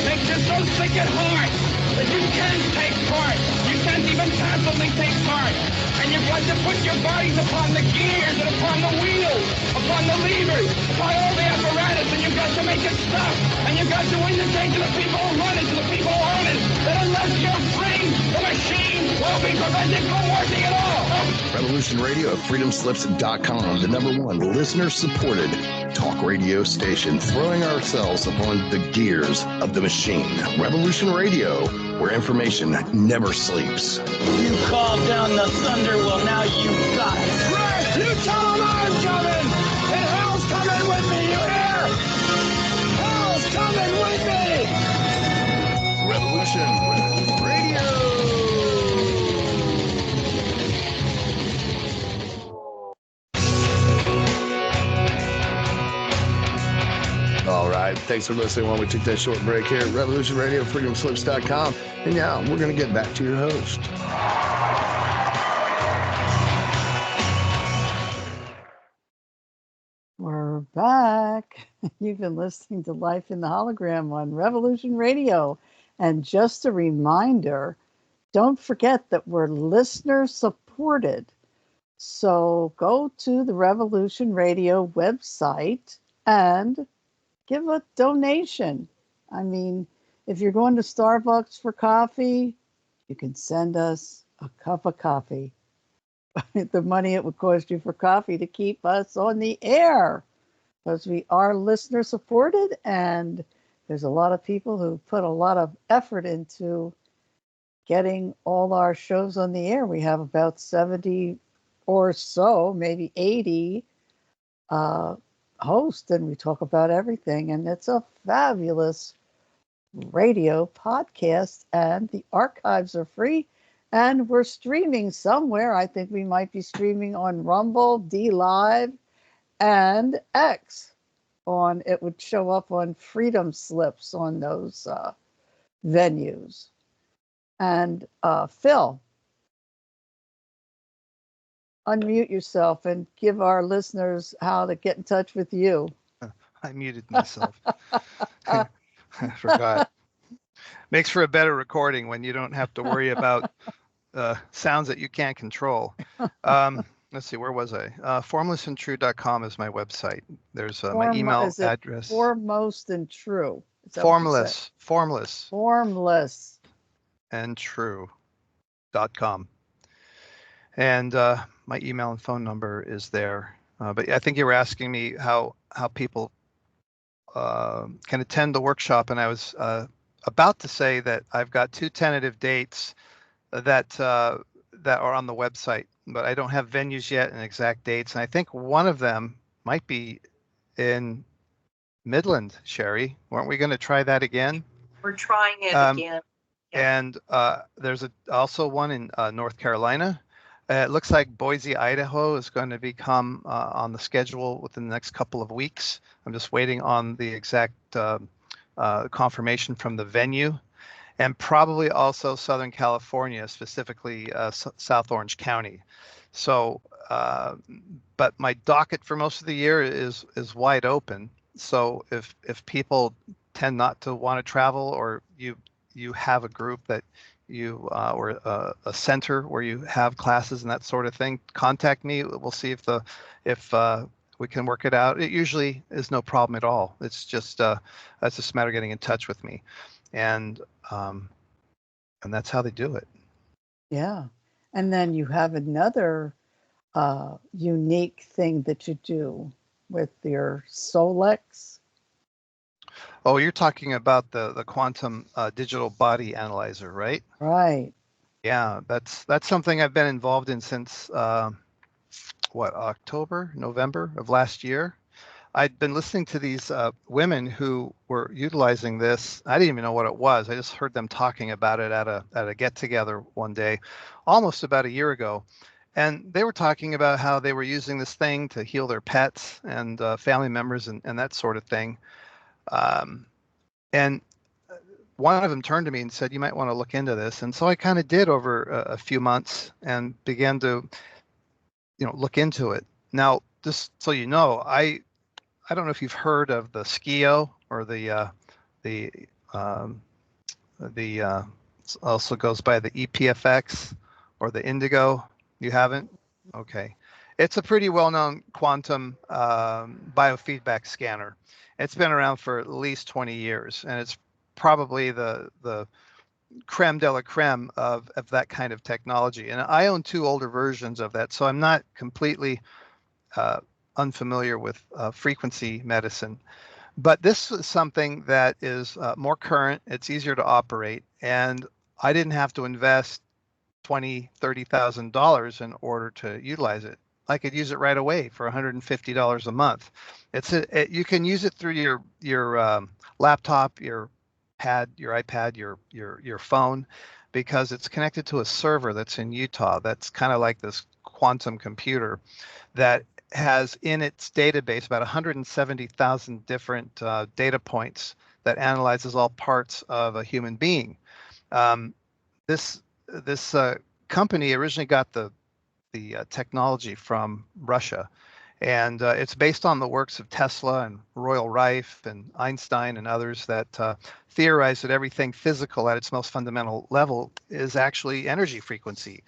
makes you so sick at heart that you can't take part. You can't even passively take part. And you've got to put your bodies upon the gears and upon the wheels, upon the levers, upon all the apparatus, and you've got to make it stop. And you've got to indicate to the people who run it, to the people who own it, that unless you're free, the machine will be prevented from working at all. Revolution Radio at freedomslips.com, the #1 listener-supported talk radio station, throwing ourselves upon the gears of the machine. Revolution Radio, where information never sleeps. You called down the thunder, well now you got it. Right! You tell them I'm coming! And hell's coming with me, you hear? Hell's coming with me! Revolution Radio! All right, thanks for listening while we took that short break here at Revolution Radio, freedomslips.com. And now we're going to get back to your host. We're back. You've been listening to Life in the Hologram on Revolution Radio. And just a reminder, don't forget that we're listener supported. So go to the Revolution Radio website and give a donation. I mean, if you're going to Starbucks for coffee, you can send us a cup of coffee. The money it would cost you for coffee to keep us on the air, because we are listener supported, and there's a lot of people who put a lot of effort into getting all our shows on the air. We have about 70 or so, maybe 80 host, and we talk about everything, and it's a fabulous radio podcast, and the archives are free, and we're streaming somewhere. I think we might be streaming on Rumble, D Live, and X. It would show up on Freedom Slips on those venues. And Phil, unmute yourself and give our listeners how to get in touch with you. I muted myself. I forgot. Makes for a better recording when you don't have to worry about sounds that you can't control. Let's see, where was I? Formlessandtrue.com is my website. There's my email address. Foremost and True. Formless and true.com. And my email and phone number is there. But I think you were asking me how people can attend the workshop, and I was about to say that I've got 2 tentative dates that are on the website, but I don't have venues yet and exact dates. And I think one of them might be in Midland, Shari. Weren't we going to try that again? We're trying it again. Yeah. And there's also one in North Carolina. It looks like Boise, Idaho is going to become on the schedule within the next couple of weeks. I'm just waiting on the exact confirmation from the venue. And probably also Southern California, specifically South Orange County. So, but my docket for most of the year is wide open. So if people tend not to want to travel, or you have a group that you or a center where you have classes and that sort of thing, contact me. We'll see if we can work it out. It usually is no problem at all. It's just a matter of getting in touch with me, and that's how they do it. Yeah. And then you have another unique thing that you do with your Solex. Oh, you're talking about the quantum digital body analyzer, right? Right. Yeah, that's something I've been involved in since October, November of last year. I'd been listening to these women who were utilizing this. I didn't even know what it was. I just heard them talking about it at a get together one day, almost about a year ago. And they were talking about how they were using this thing to heal their pets and family members and that sort of thing. And one of them turned to me and said, "You might want to look into this." And so I kind of did over a few months and began to, look into it. Now, just so you know, I don't know if you've heard of the SKIO or the also goes by the EPFX or the Indigo. You haven't? Okay. It's a pretty well-known quantum biofeedback scanner. It's been around for at least 20 years, and it's probably the creme de la creme of that kind of technology. And I own two older versions of that, so I'm not completely unfamiliar with frequency medicine. But this is something that is more current, it's easier to operate, and I didn't have to invest $20,000-$30,000 in order to utilize it. I could use it right away for $150 a month. You can use it through your laptop, your pad, your iPad, your phone, because it's connected to a server that's in Utah. That's kind of like this quantum computer that has in its database about 170,000 different data points that analyzes all parts of a human being. This company originally got the technology from Russia, and it's based on the works of Tesla and Royal Rife and Einstein and others that theorized that everything physical at its most fundamental level is actually energy frequency.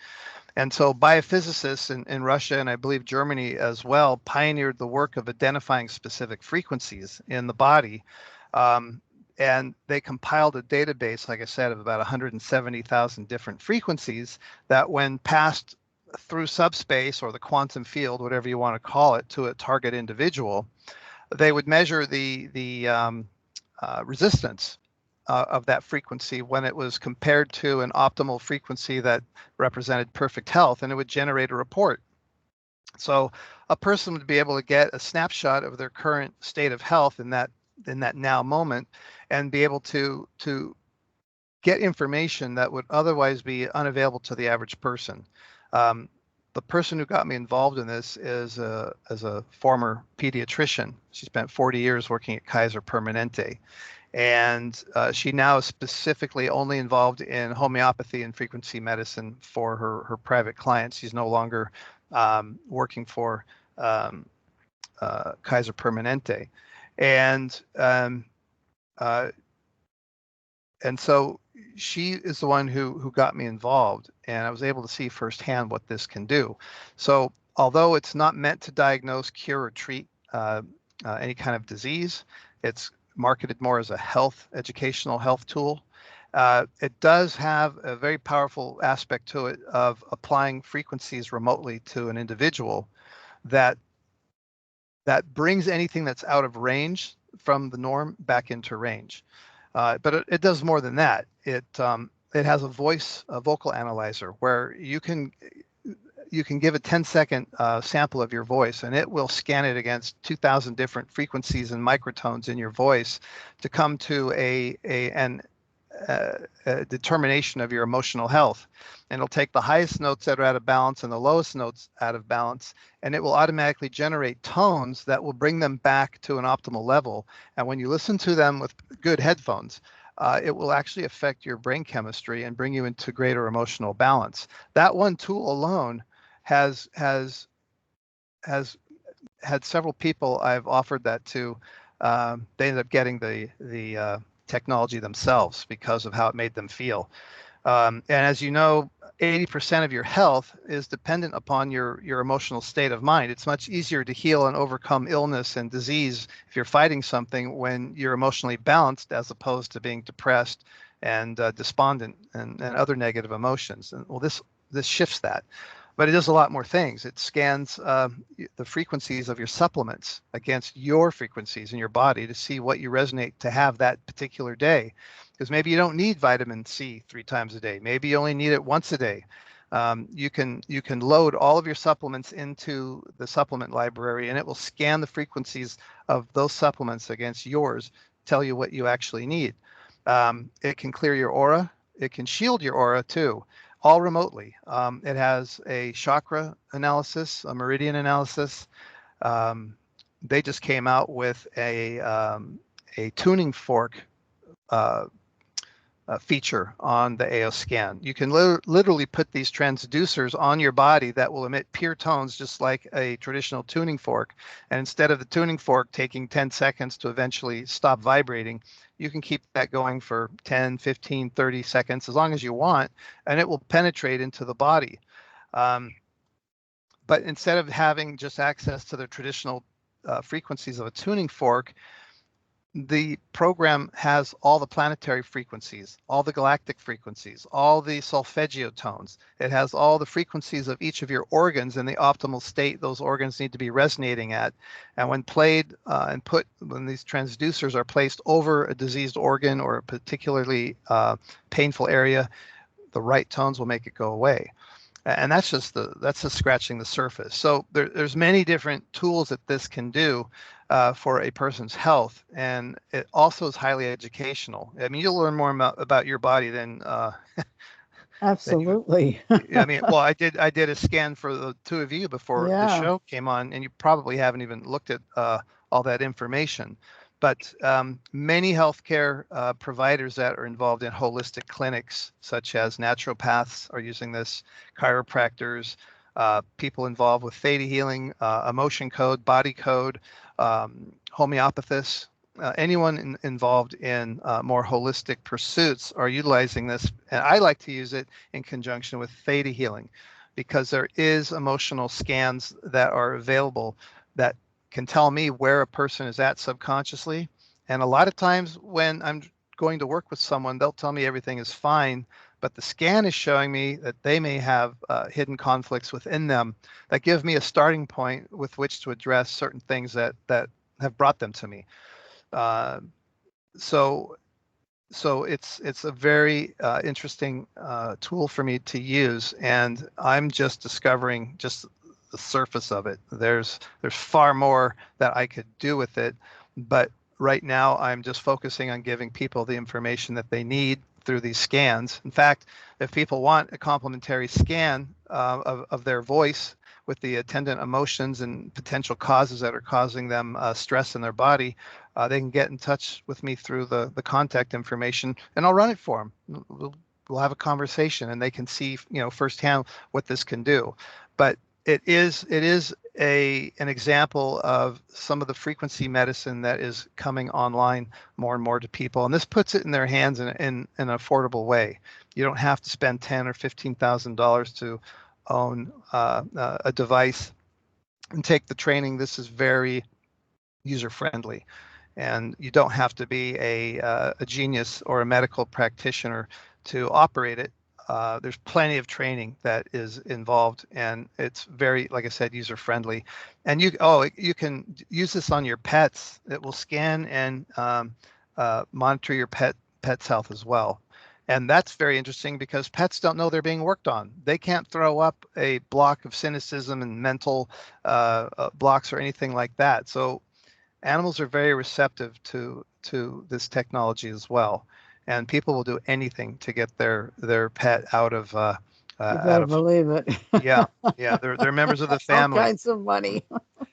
And so biophysicists in Russia, and I believe Germany as well, pioneered the work of identifying specific frequencies in the body. And they compiled a database, like I said, of about 170,000 different frequencies that when passed through subspace or the quantum field, whatever you want to call it, to a target individual, they would measure the resistance of that frequency when it was compared to an optimal frequency that represented perfect health, and it would generate a report. So a person would be able to get a snapshot of their current state of health in that now moment, and be able to get information that would otherwise be unavailable to the average person. The person who got me involved in this is as a former pediatrician. She spent 40 years working at Kaiser Permanente. And she now is specifically only involved in homeopathy and frequency medicine for her private clients. She's no longer working for Kaiser Permanente. And so she is the one who got me involved, and I was able to see firsthand what this can do. So although it's not meant to diagnose, cure, or treat any kind of disease, it's marketed more as a educational health tool. It does have a very powerful aspect to it of applying frequencies remotely to an individual that brings anything that's out of range from the norm back into range. But it does more than that. It has a vocal analyzer where you can give a 10-second sample of your voice, and it will scan it against 2,000 different frequencies and microtones in your voice to come to a determination of your emotional health. And it'll take the highest notes that are out of balance and the lowest notes out of balance, and it will automatically generate tones that will bring them back to an optimal level. And when you listen to them with good headphones, it will actually affect your brain chemistry and bring you into greater emotional balance. That one tool alone has had several people I've offered that to. They ended up getting the technology themselves because of how it made them feel. And as you know, 80% of your health is dependent upon your emotional state of mind. It's much easier to heal and overcome illness and disease if you're fighting something when you're emotionally balanced, as opposed to being depressed and despondent and other negative emotions. And well, this shifts that. But it does a lot more things. It scans the frequencies of your supplements against your frequencies in your body to see what you resonate to have that particular day. Because maybe you don't need vitamin C 3 times a day. Maybe you only need it once a day. You can load all of your supplements into the supplement library, and it will scan the frequencies of those supplements against yours, tell you what you actually need. It can clear your aura. It can shield your aura too, all remotely. It has a chakra analysis, a meridian analysis. They just came out with a tuning fork feature on the AO scan. You can literally put these transducers on your body that will emit pure tones just like a traditional tuning fork. And instead of the tuning fork taking 10 seconds to eventually stop vibrating, you can keep that going for 10, 15, 30 seconds as long as you want, and it will penetrate into the body. But instead of having just access to the traditional frequencies of a tuning fork, the program has all the planetary frequencies, all the galactic frequencies, all the solfeggio tones. It has all the frequencies of each of your organs in the optimal state those organs need to be resonating at. And when played when these transducers are placed over a diseased organ or a particularly painful area, the right tones will make it go away. And that's just scratching the surface. So there's many different tools that this can do for a person's health, and it also is highly educational. I mean, you'll learn more about your body than Absolutely. I mean, well, I did a scan for the two of you before the show came on, and you probably haven't even looked at all that information. But many healthcare providers that are involved in holistic clinics, such as naturopaths, are using this, chiropractors, people involved with theta healing, emotion code, body code, homeopathists, anyone involved in more holistic pursuits are utilizing this. And I like to use it in conjunction with theta healing, because there is emotional scans that are available that can tell me where a person is at subconsciously. And a lot of times when I'm going to work with someone, they'll tell me everything is fine, but the scan is showing me that they may have hidden conflicts within them that give me a starting point with which to address certain things that have brought them to me. So it's a very interesting tool for me to use, and I'm just discovering just the surface of it. There's far more that I could do with it, but right now I'm just focusing on giving people the information that they need through these scans. In fact, if people want a complementary scan of their voice with the attendant emotions and potential causes that are causing them stress in their body, they can get in touch with me through the contact information, and I'll run it for them. We'll have a conversation, and they can see, firsthand what this can do. But it is an example of some of the frequency medicine that is coming online more and more to people, and this puts it in their hands in an affordable way. You don't have to spend $10,000 or $15,000 to own a device and take the training. This is very user friendly, and you don't have to be a genius or a medical practitioner to operate it. There's plenty of training that is involved, and it's very, like I said, user friendly. And you can use this on your pets. It will scan and monitor your pet's health as well. And that's very interesting because pets don't know they're being worked on. They can't throw up a block of cynicism and mental blocks or anything like that. So animals are very receptive to this technology as well. And people will do anything to get their pet out of you better believe it. yeah, they're members of the family. All kinds of money.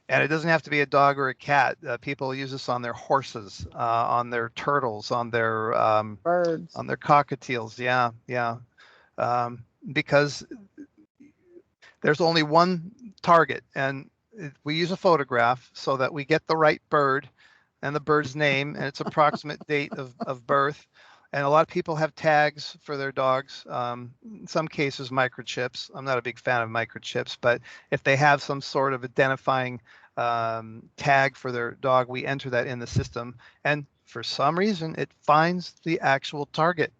And it doesn't have to be a dog or a cat. People use this on their horses, on their turtles, on their birds, on their cockatiels. Yeah. Because there's only one target, and we use a photograph so that we get the right bird and the bird's name and its approximate date of birth. And a lot of people have tags for their dogs. In some cases, microchips. I'm not a big fan of microchips, but if they have some sort of identifying tag for their dog, we enter that in the system. And for some reason, it finds the actual target.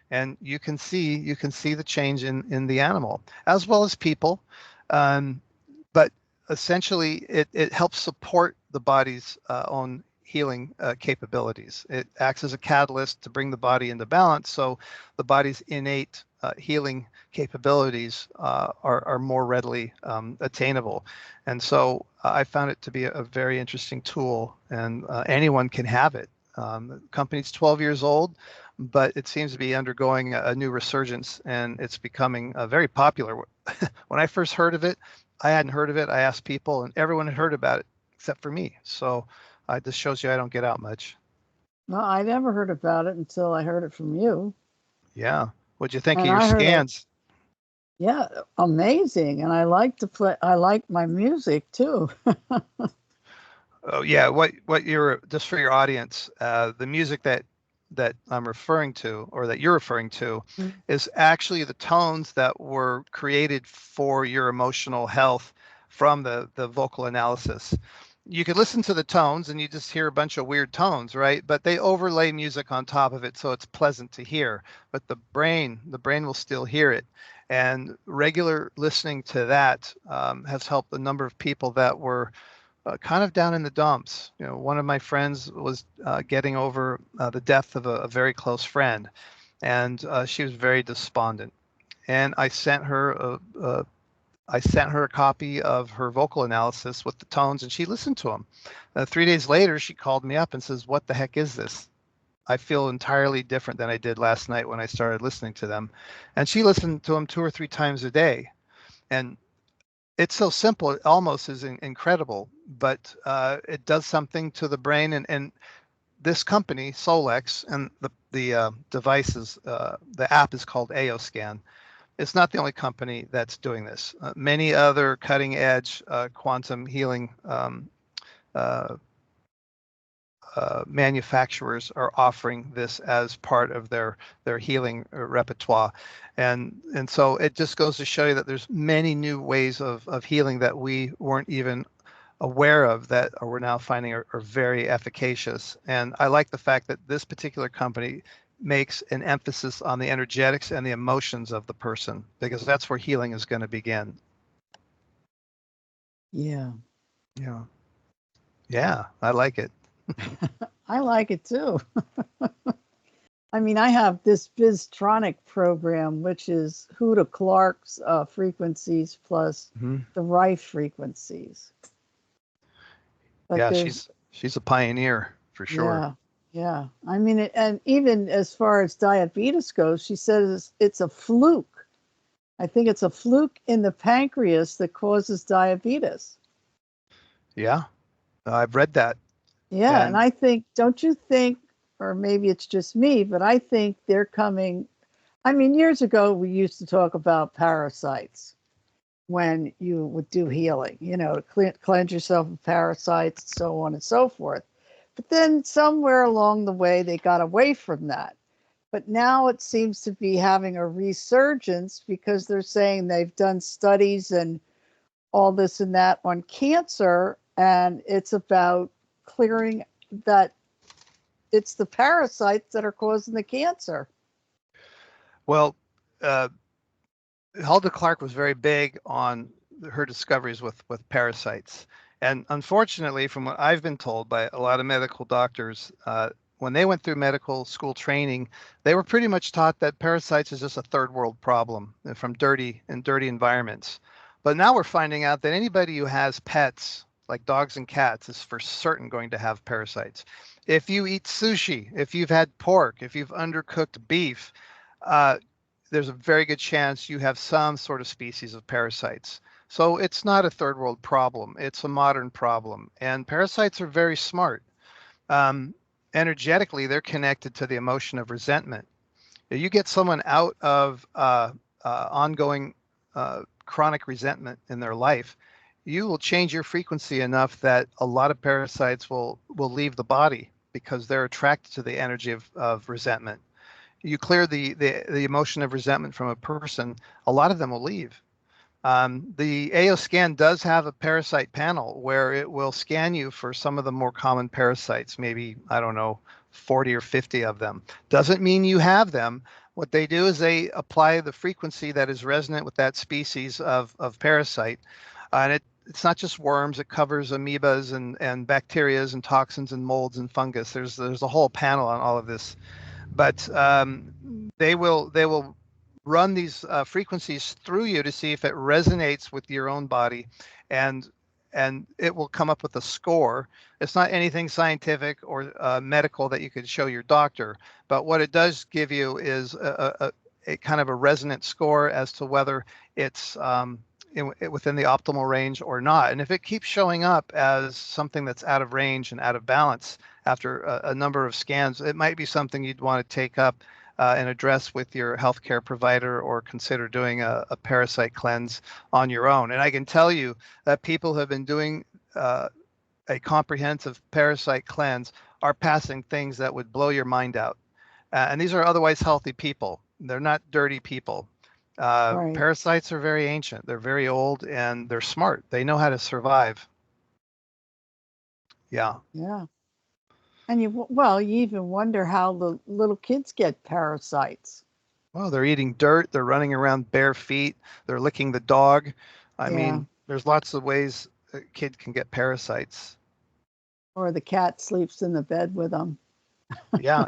And you can see the change in the animal as well as people. But essentially, it helps support the body's own healing capabilities. It acts as a catalyst to bring the body into balance, so the body's innate healing capabilities are more readily attainable. And so I found it to be a very interesting tool, and anyone can have it. The company's 12 years old, but it seems to be undergoing a new resurgence, and it's becoming very popular. When I first heard of it, I hadn't heard of it. I asked people, and everyone had heard about it except for me. So this shows you I don't get out much. No, I never heard about it until I heard it from you. Yeah. What'd you think And of your I heard scans? Yeah, amazing. And I like to play, I like my music too. Oh yeah. What you're, just for your audience, the music that I'm referring to, or that you're referring to, is actually the tones that were created for your emotional health from the vocal analysis. You could listen to the tones and you just hear a bunch of weird tones, right? But they overlay music on top of it, so it's pleasant to hear. But the brain will still hear it. And regular listening to that has helped a number of people that were kind of down in the dumps. You know, one of my friends was getting over the death of a very close friend, and she was very despondent. And I sent her a copy of her vocal analysis with the tones, and she listened to them. 3 days later, she called me up and says, "What the heck is this? I feel entirely different than I did last night when I started listening to them." And she listened to them 2 or 3 times a day. And it's so simple, it almost is incredible, but it does something to the brain. And this company, Solex, and the devices, the app is called AOScan. It's not the only company that's doing this. Many other cutting edge quantum healing manufacturers are offering this as part of their healing repertoire. And so it just goes to show you that there's many new ways of healing that we weren't even aware of, that we're now finding are very efficacious. And I like the fact that this particular company makes an emphasis on the energetics and the emotions of the person, because that's where healing is going to begin. Yeah. Yeah. Yeah, I like it. I like it too. I mean, I have this Biztronic program, which is Huda Clark's frequencies plus the Rife frequencies. But yeah, she's a pioneer for sure. Yeah. I mean, and even as far as diabetes goes, she says it's a fluke. I think it's a fluke in the pancreas that causes diabetes. Yeah, I've read that. Yeah, and I think, don't you think, or maybe it's just me, but I think they're coming. I mean, years ago, we used to talk about parasites when you would do healing, you know, to cleanse yourself of parasites, so on and so forth. But then somewhere along the way, they got away from that. But now it seems to be having a resurgence, because they're saying they've done studies and all this and that on cancer, and it's about clearing that it's the parasites that are causing the cancer. Well, Hulda Clark was very big on her discoveries with parasites. And unfortunately, from what I've been told by a lot of medical doctors, when they went through medical school training, they were pretty much taught that parasites is just a third world problem from dirty environments. But now we're finding out that anybody who has pets, like dogs and cats, is for certain going to have parasites. If you eat sushi, if you've had pork, if you've undercooked beef, there's a very good chance you have some sort of species of parasites. So it's not a third world problem. It's a modern problem. And parasites are very smart. Energetically, they're connected to the emotion of resentment. You get someone out of ongoing chronic resentment in their life, you will change your frequency enough that a lot of parasites will leave the body, because they're attracted to the energy of resentment. you clear the emotion of resentment from a person, a lot of them will leave. The AO scan does have a parasite panel where it will scan you for some of the more common parasites, maybe, I don't know, 40 or 50 of them. Doesn't mean you have them. What they do is they apply the frequency that is resonant with that species of parasite. And it's not just worms, it covers amoebas and bacterias and toxins and molds and fungus. There's a whole panel on all of this. But they will run these frequencies through you to see if it resonates with your own body, and it will come up with a score. It's not anything scientific or medical that you could show your doctor, but what it does give you is a kind of a resonant score as to whether it's within the optimal range or not. And if it keeps showing up as something that's out of range and out of balance after a number of scans, it might be something you'd want to take up and address with your healthcare provider, or consider doing a parasite cleanse on your own. And I can tell you that people who have been doing a comprehensive parasite cleanse are passing things that would blow your mind out. And these are otherwise healthy people. They're not dirty people. Right. Parasites are very ancient. They're very old, and they're smart. They know how to survive. Yeah. Yeah. And you even wonder how the little kids get parasites. Well, they're eating dirt. They're running around bare feet. They're licking the dog. I mean, there's lots of ways a kid can get parasites. Or the cat sleeps in the bed with them. Yeah,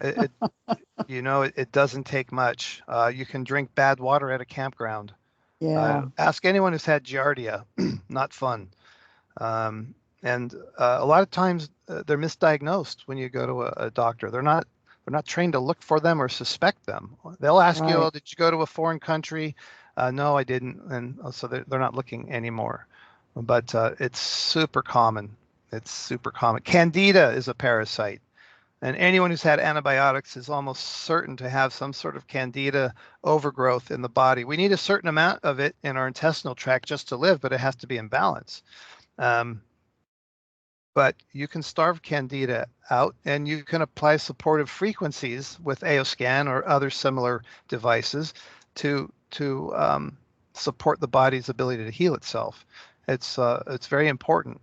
it doesn't take much. You can drink bad water at a campground. Yeah. Ask anyone who's had giardia. Not fun. And a lot of times they're misdiagnosed when you go to a doctor. They're not trained to look for them or suspect them. They'll ask you, "Oh, did you go to a foreign country?" No, I didn't. And so they're not looking anymore. But it's super common. It's super common. Candida is a parasite. And anyone who's had antibiotics is almost certain to have some sort of candida overgrowth in the body. We need a certain amount of it in our intestinal tract just to live, but it has to be in balance. But you can starve candida out, and you can apply supportive frequencies with AOScan or other similar devices to support the body's ability to heal itself. It's very important.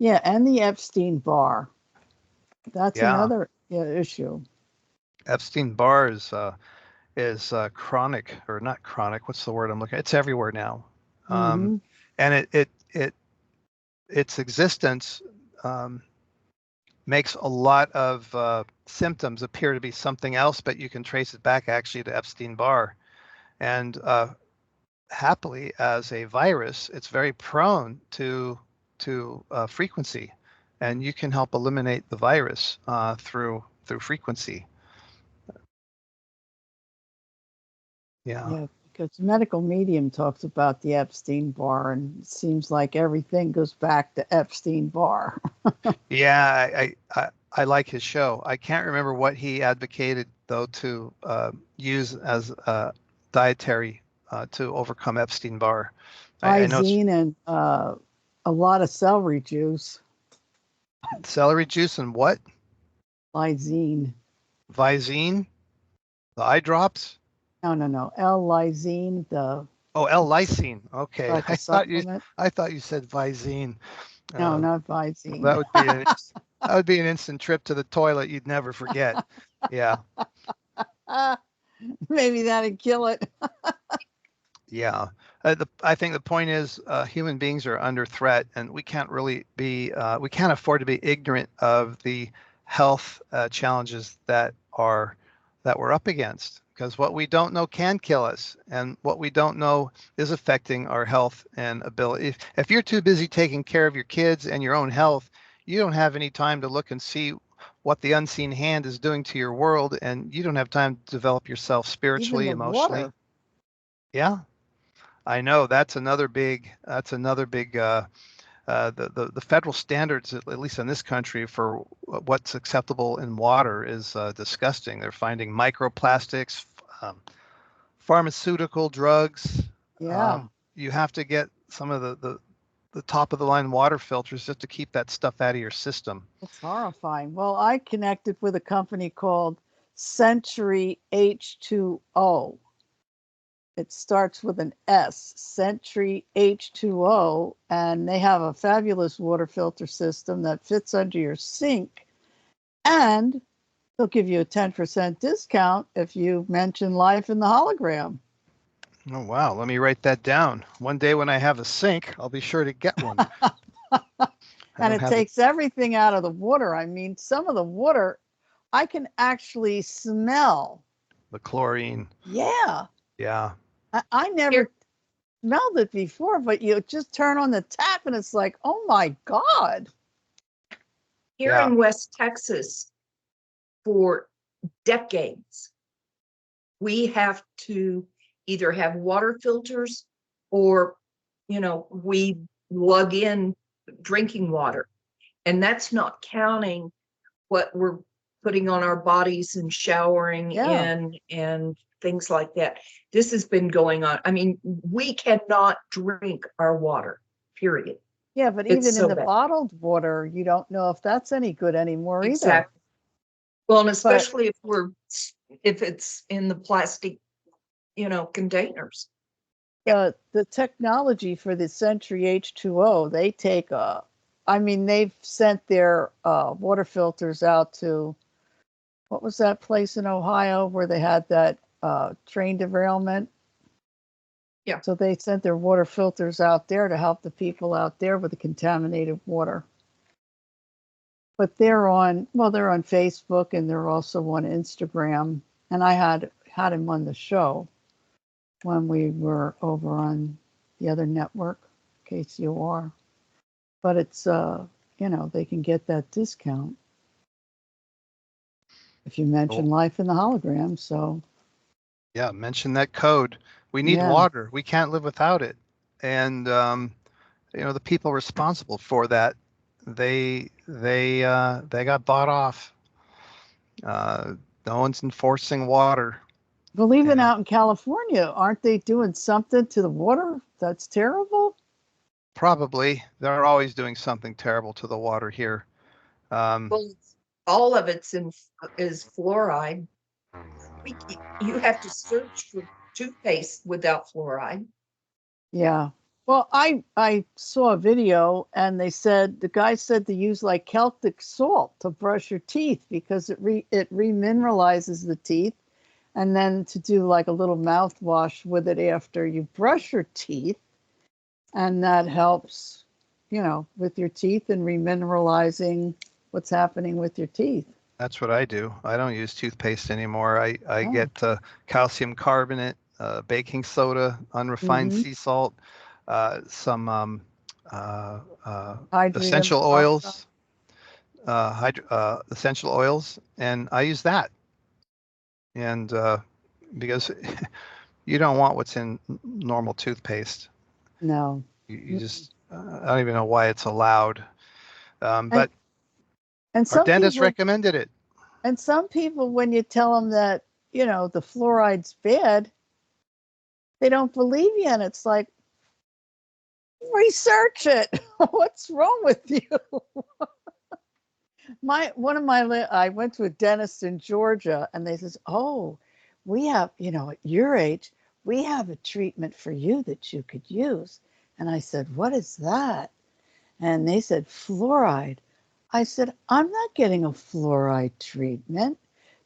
Yeah, and the Epstein-Barr. That's another issue. Epstein-Barr is chronic, or not chronic. What's the word I'm looking at? It's everywhere now. And its existence makes a lot of symptoms appear to be something else, but you can trace it back actually to Epstein-Barr. And happily, as a virus, it's very prone to frequency, and you can help eliminate the virus through frequency. Yeah, because Medical Medium talks about the Epstein-Barr, and it seems like everything goes back to Epstein-Barr. Yeah, I like his show. I can't remember what he advocated, though, to use as dietary to overcome Epstein-Barr. Lysine and a lot of celery juice. Celery juice and what? Lysine. Visine? The eye drops? No. L-lysine. L-lysine. Okay. Like I thought you said Visine. No, not Visine. That would be an instant trip to the toilet you'd never forget. Yeah. Maybe that'd kill it. Yeah. I think the point is human beings are under threat, and we can't afford to be ignorant of the health challenges that we're up against, because what we don't know can kill us, and what we don't know is affecting our health and ability. If you're too busy taking care of your kids and your own health, you don't have any time to look and see what the unseen hand is doing to your world, and you don't have time to develop yourself spiritually, emotionally. Water. Yeah, I know that's another big. The federal standards, at least in this country, for what's acceptable in water is disgusting. They're finding microplastics, pharmaceutical drugs. Yeah. You have to get some of the top of the line water filters just to keep that stuff out of your system. It's horrifying. Well, I connected with a company called Century H2O. It starts with an S, Century H2O, and they have a fabulous water filter system that fits under your sink, and they'll give you a 10% discount if you mention Life in the Hologram. Oh, wow. Let me write that down. One day when I have a sink, I'll be sure to get one. And it takes everything out of the water. I mean, some of the water I can actually smell. The chlorine. Yeah. Yeah. I never smelled it before, but you just turn on the tap and it's like, oh my God. Here in West Texas, for decades, we have to either have water filters or, we lug in drinking water. And that's not counting what we're putting on our bodies and showering in and things like that. This has been going on. I mean, we cannot drink our water, period. Yeah, but even in the bottled water, you don't know if that's any good anymore either. Well, and especially if it's in the plastic, containers. The technology for the Century H2O, they take they've sent their water filters out to, what was that place in Ohio where they had that train derailment? Yeah. So they sent their water filters out there to help the people out there with the contaminated water. But they're on Facebook and they're also on Instagram. And I had him on the show when we were over on the other network, KCOR. But it's, they can get that discount if you mention Life in the Hologram. So, yeah, mention that code. We need water. We can't live without it. And the people responsible for that, they got bought off. No one's enforcing water. Well, even out in California, aren't they doing something to the water that's terrible? Probably. They're always doing something terrible to the water here. Well, all of it's is fluoride. You have to search for toothpaste without fluoride. Yeah. Well, I saw a video and the guy said to use like Celtic salt to brush your teeth because it remineralizes the teeth, and then to do like a little mouthwash with it after you brush your teeth, and that helps, with your teeth and remineralizing what's happening with your teeth. That's what I do. I don't use toothpaste anymore. I get calcium carbonate, baking soda, unrefined sea salt, some essential oils, essential oils, and I use that. And because you don't want what's in normal toothpaste. No. You just, I don't even know why it's allowed. But our dentist recommended it. And some people, when you tell them that, the fluoride's bad, they don't believe you. And it's like, research it. What's wrong with you? I went to a dentist in Georgia and they says, oh, we have, at your age, we have a treatment for you that you could use. And I said, what is that? And they said, fluoride. I said, I'm not getting a fluoride treatment.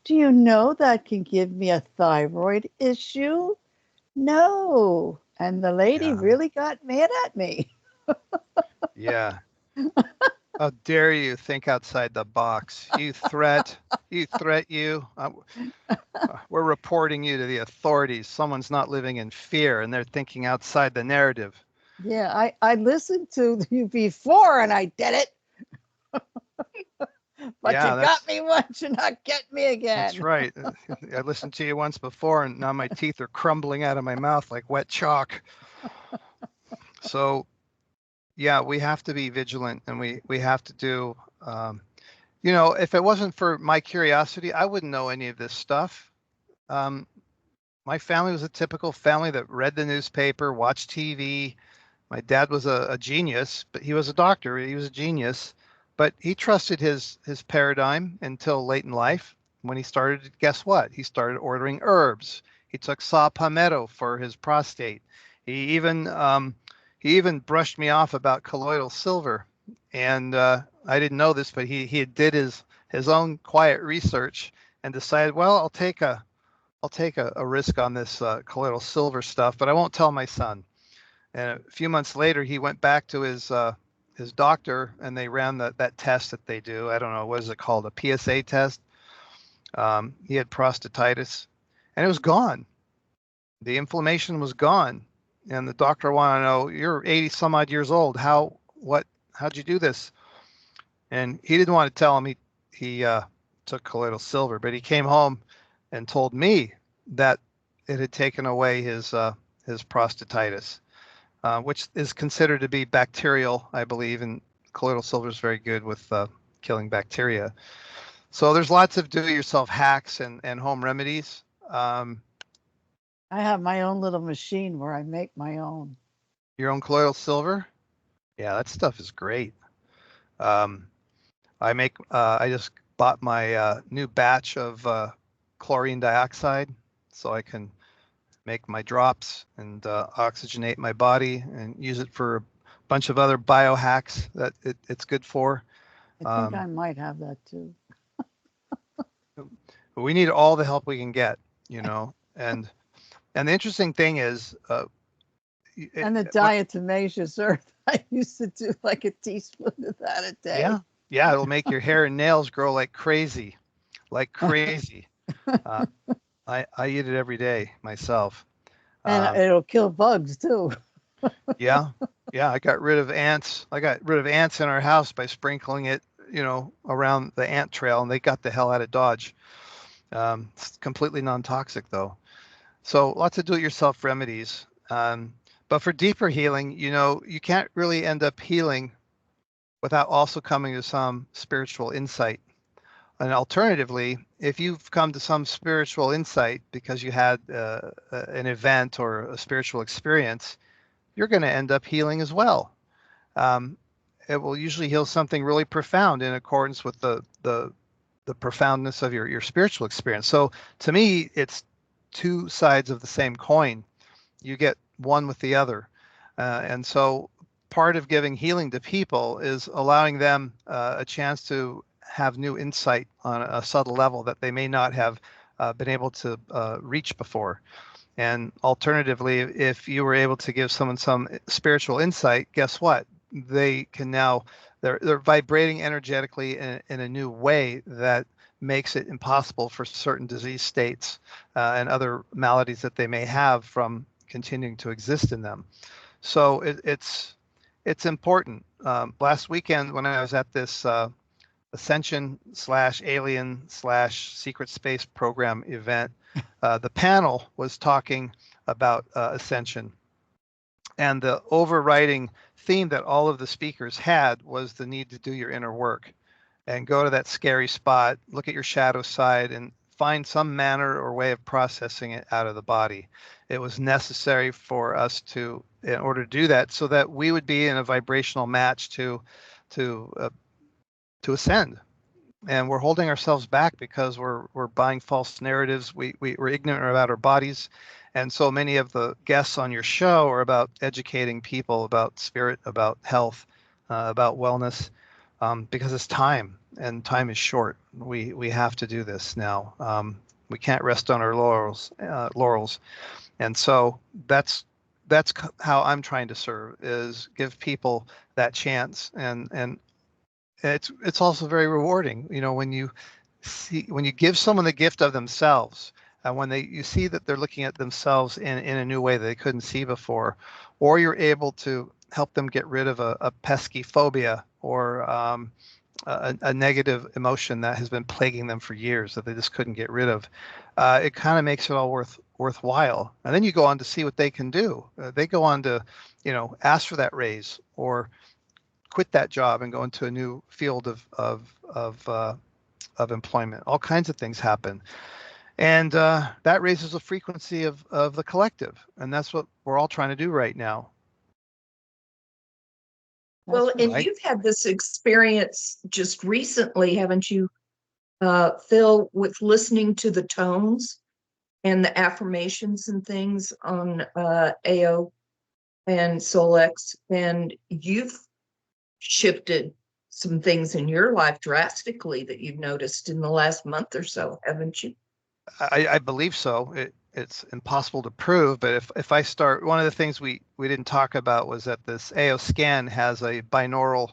Do you know that can give me a thyroid issue? No. And the lady really got mad at me. Yeah. How dare you think outside the box? You threat. We're reporting you to the authorities. Someone's not living in fear and they're thinking outside the narrative. Yeah, I listened to you before and I did it. But you got me once, you're not getting me again. That's right. I listened to you once before and now my teeth are crumbling out of my mouth like wet chalk. So, yeah, we have to be vigilant and we have to do, if it wasn't for my curiosity, I wouldn't know any of this stuff. My family was a typical family that read the newspaper, watched TV. My dad was a genius, but he was a doctor. He was a genius, but he trusted his paradigm until late in life. when he started, guess what? He started ordering herbs. He took saw palmetto for his prostate. He even brushed me off about colloidal silver, and I didn't know this, but he did his own quiet research and decided, well, I'll take a risk on this colloidal silver stuff, but I won't tell my son. And a few months later, he went back to his doctor, and they ran that test that they do. I don't know, what is it called, a PSA test. He had prostatitis, and it was gone. The inflammation was gone, and the doctor wanted to know, you're 80 some odd years old. How'd you do this? And he didn't want to tell him he took colloidal silver, but he came home and told me that it had taken away his prostatitis, which is considered to be bacterial, I believe, and colloidal silver is very good with killing bacteria. So there's lots of do-it-yourself hacks and home remedies. I have my own little machine where I make my own. Your own colloidal silver? Yeah, that stuff is great. I just bought my new batch of chlorine dioxide, so I can make my drops and oxygenate my body and use it for a bunch of other biohacks that it's good for. I think I might have that too. We need all the help we can get, and the interesting thing is, and the diatomaceous earth, I used to do like a teaspoon of that a day. Yeah, it'll make your hair and nails grow like crazy. I eat it every day myself. And it'll kill bugs too. Yeah, I got rid of ants. I got rid of ants in our house by sprinkling it, around the ant trail, and they got the hell out of Dodge. It's completely non-toxic though. So lots of do-it-yourself remedies. But for deeper healing, you can't really end up healing without also coming to some spiritual insight. And alternatively, if you've come to some spiritual insight because you had an event or a spiritual experience, you're going to end up healing as well. It will usually heal something really profound in accordance with the profoundness of your spiritual experience. So to me, it's two sides of the same coin. You get one with the other. And so part of giving healing to people is allowing them a chance to have new insight on a subtle level that they may not have been able to reach before. And alternatively, if you were able to give someone some spiritual insight, guess what? They can now, they're vibrating energetically in a new way that makes it impossible for certain disease states and other maladies that they may have from continuing to exist in them. So it's important. Last weekend when I was at this Ascension / Alien / Secret Space Program event, the panel was talking about Ascension. And the overriding theme that all of the speakers had was the need to do your inner work and go to that scary spot, look at your shadow side, and find some manner or way of processing it out of the body. It was necessary for us in order to do that, so that we would be in a vibrational match to ascend. And we're holding ourselves back because we're buying false narratives. We're ignorant about our bodies. And so many of the guests on your show are about educating people about spirit, about health, about wellness, because it's time, and time is short. We have to do this now. We can't rest on our laurels. And so that's how I'm trying to serve, is give people that chance. And it's also very rewarding, when you give someone the gift of themselves, and when you see that they're looking at themselves in a new way that they couldn't see before, or you're able to help them get rid of a pesky phobia or a negative emotion that has been plaguing them for years that they just couldn't get rid of. It kind of makes it all worthwhile. And then you go on to see what they can do. They go on to, ask for that raise or quit that job and go into a new field of employment. All kinds of things happen. And that raises the frequency of the collective. And that's what we're all trying to do right now. Well, and you've had this experience just recently, haven't you, Phil, with listening to the tones and the affirmations and things on AO and Solex, and you've shifted some things in your life drastically that you've noticed in the last month or so, haven't you? I believe so. It's impossible to prove, but if I start, one of the things we didn't talk about was that this AO scan has a binaural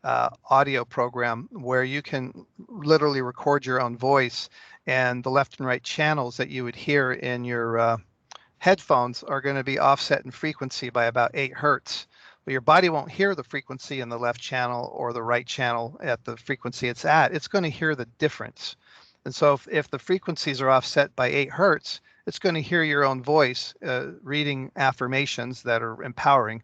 audio program where you can literally record your own voice, and the left and right channels that you would hear in your headphones are going to be offset in frequency by about 8 hertz. But your body won't hear the frequency in the left channel or the right channel at the frequency it's at. It's going to hear the difference. And so if the frequencies are offset by 8 hertz, it's going to hear your own voice reading affirmations that are empowering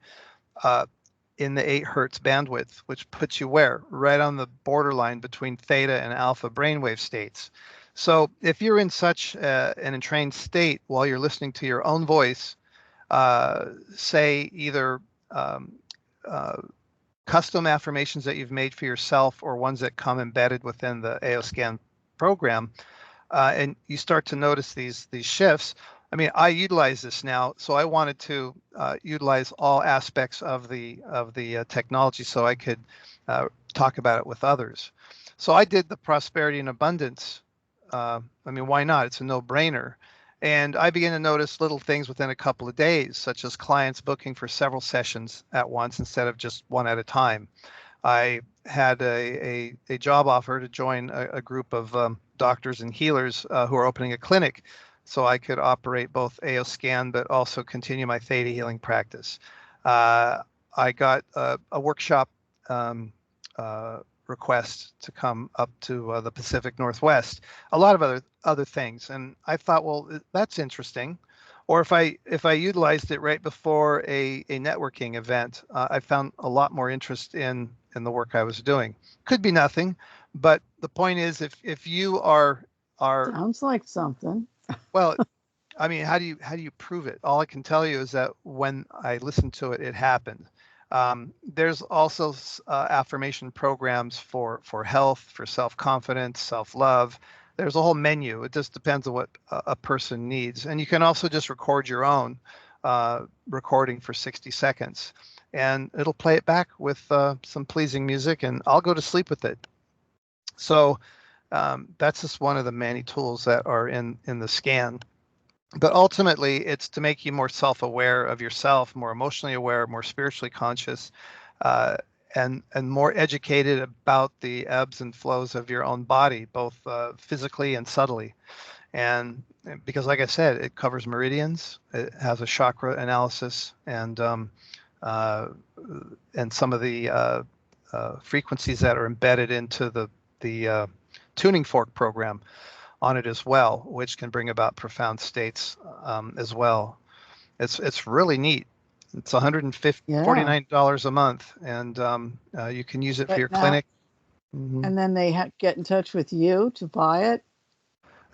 in the 8 hertz bandwidth, which puts you where? Right on the borderline between theta and alpha brainwave states. So if you're in such an entrained state while you're listening to your own voice, say either custom affirmations that you've made for yourself or ones that come embedded within the AOScan program, and you start to notice these shifts. I mean, I utilize this now, so I wanted to utilize all aspects of the technology so I could talk about it with others. So I did the prosperity and abundance. I mean, why not? It's a no-brainer. And I began to notice little things within a couple of days, such as clients booking for several sessions at once instead of just one at a time. I had a job offer to join a group of doctors and healers who are opening a clinic, so I could operate both AO scan but also continue my theta healing practice. I got a workshop request to come up to the Pacific Northwest, a lot of other things, and I thought, well, that's interesting. Or if I utilized it right before a networking event, I found a lot more interest in the work I was doing. Could be nothing, but the point is, if you are sounds like something. Well, I mean, how do you prove it? All I can tell you is that when I listened to it, it happened. There's also affirmation programs for health, for self-confidence, self-love. There's a whole menu. It just depends on what a person needs. And you can also just record your own recording for 60 seconds. And it'll play it back with some pleasing music, and I'll go to sleep with it. So that's just one of the many tools that are in the scan. But ultimately, it's to make you more self-aware of yourself, more emotionally aware, more spiritually conscious, and more educated about the ebbs and flows of your own body, both physically and subtly. And because, like I said, it covers meridians, it has a chakra analysis, and some of the frequencies that are embedded into the tuning fork program on it as well, which can bring about profound states as well. It's really neat. It's $149 a month, and you can use it for your clinic. Mm-hmm. And then they get in touch with you to buy it.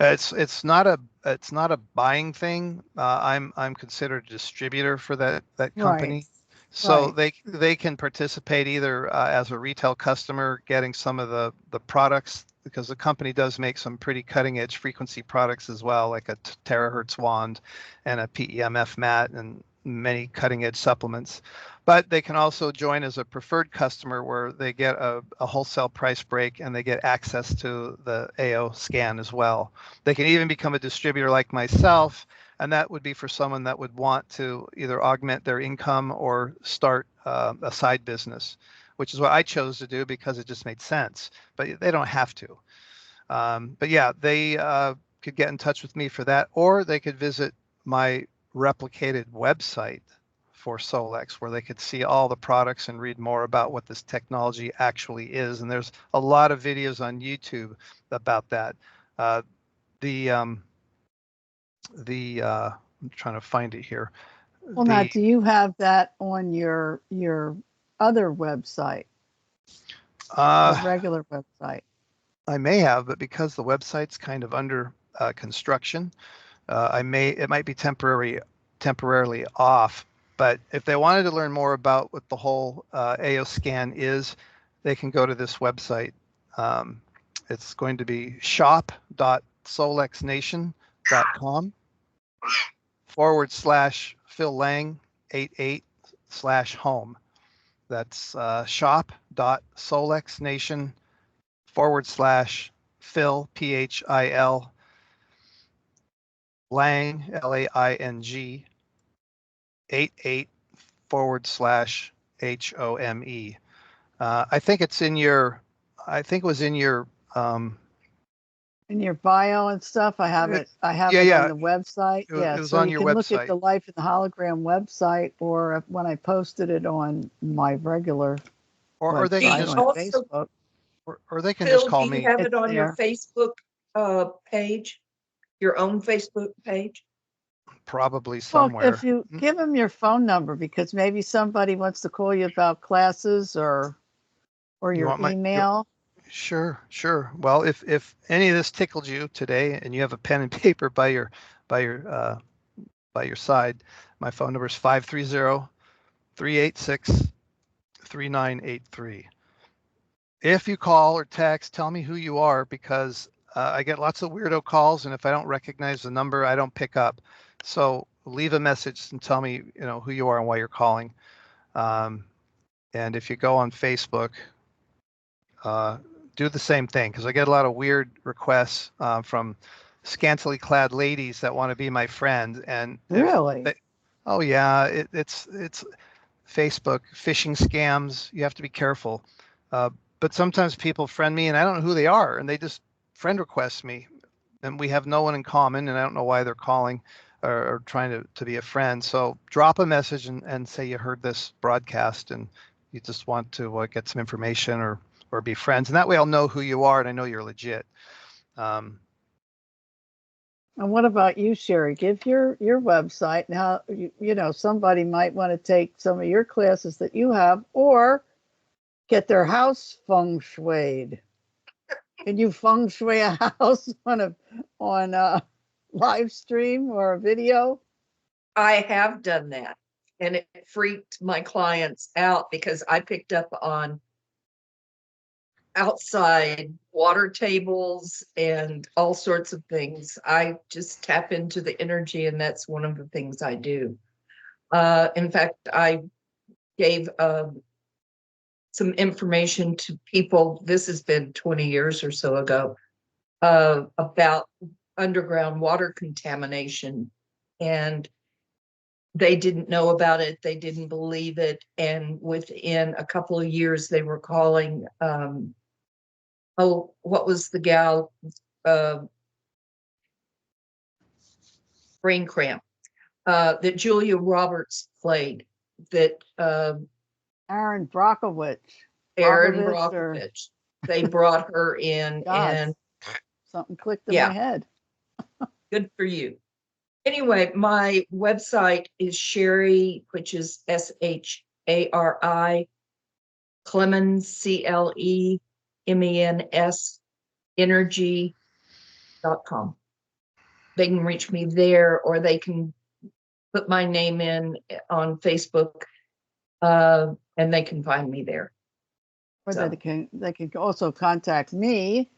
It's not a buying thing. I'm considered a distributor for that company. Right. So they can participate either as a retail customer, getting some of the products, because the company does make some pretty cutting edge frequency products as well, like a terahertz wand and a PEMF mat and many cutting edge supplements. But they can also join as a preferred customer where they get a wholesale price break and they get access to the AO scan as well. They can even become a distributor like myself, and that would be for someone that would want to either augment their income or start a side business, which is what I chose to do because it just made sense, but they don't have to. But yeah, they could get in touch with me for that, or they could visit my replicated website for Solex, where they could see all the products and read more about what this technology actually is. And there's a lot of videos on YouTube about that. I'm trying to find it here. Well, now, do you have that on your other website, a regular website? I may have, but because the website's kind of under construction, it might be temporarily off. But if they wanted to learn more about what the whole AO scan is, they can go to this website, It's going to be shop.solexnation.com /Phil Lang 88/home. That's shop.solexnation /Phil PHIL Lang LAING 88 /HOME. I think it's in your. I think it was in your. In your bio and stuff, I have it. I have Yeah, it yeah. on the website. It was so on you your can look at website. the Life in the Hologram website, or when I posted it on my regular Or they can website just on Also, Facebook. or they can Phil, just call do you me. have It's it on your there. Facebook page? Your own Facebook page? Probably Well, somewhere. if you give them your phone number, because maybe somebody wants to call you about classes or You your want my email. Sure. Well, if any of this tickled you today and you have a pen and paper by your side, my phone number is 530-386-3983. If you call or text, tell me who you are, because I get lots of weirdo calls, and if I don't recognize the number, I don't pick up. So leave a message and tell me, who you are and why you're calling. And if you go on Facebook, do the same thing, because I get a lot of weird requests from scantily clad ladies that want to be my friend. And Really? oh yeah, it's Facebook phishing scams. You have to be careful. But sometimes people friend me and I don't know who they are, and they just friend request me, and we have no one in common, and I don't know why they're calling or trying to be a friend. So drop a message and say you heard this broadcast and you just want to get some information or be friends, and that way I'll know who you are and I know you're legit. And what about you, Shari? Give your website. Now, somebody might want to take some of your classes that you have, or get their house feng shuied. Can you feng shui a house on a live stream or a video? I have done that, and it freaked my clients out because I picked up on outside water tables and all sorts of things. I just tap into the energy, and that's one of the things I do. In fact, I gave some information to people. This has been 20 years or so ago, about underground water contamination, and they didn't know about it. They didn't believe it. And within a couple of years, they were calling, what was the gal? Brain cramp, that Julia Roberts played, that Aaron Brockovich. Erin Brockovich, Brockovich. They brought her in, and something clicked in my head. Good for you. Anyway, my website is Shari, which is SHARI, Clemens, CLEMENS, energy.com. They can reach me there, or they can put my name in on Facebook, and they can find me there. Or they can also contact me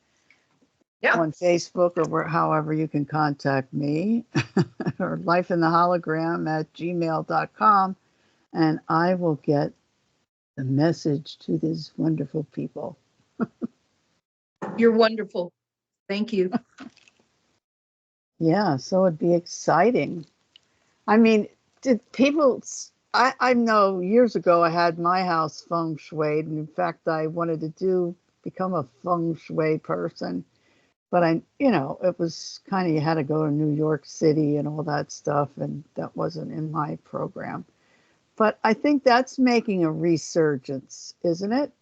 on Facebook, or however you can contact me, or lifeinthehologram@gmail.com, and I will get the message to these wonderful people. You're wonderful. Thank you. Yeah, so it'd be exciting. I mean, did people... I know years ago I had my house feng shuied, and in fact I wanted to become a feng shui person, but it was kind of, you had to go to New York City and all that stuff, and that wasn't in my program. But I think that's making a resurgence, isn't it?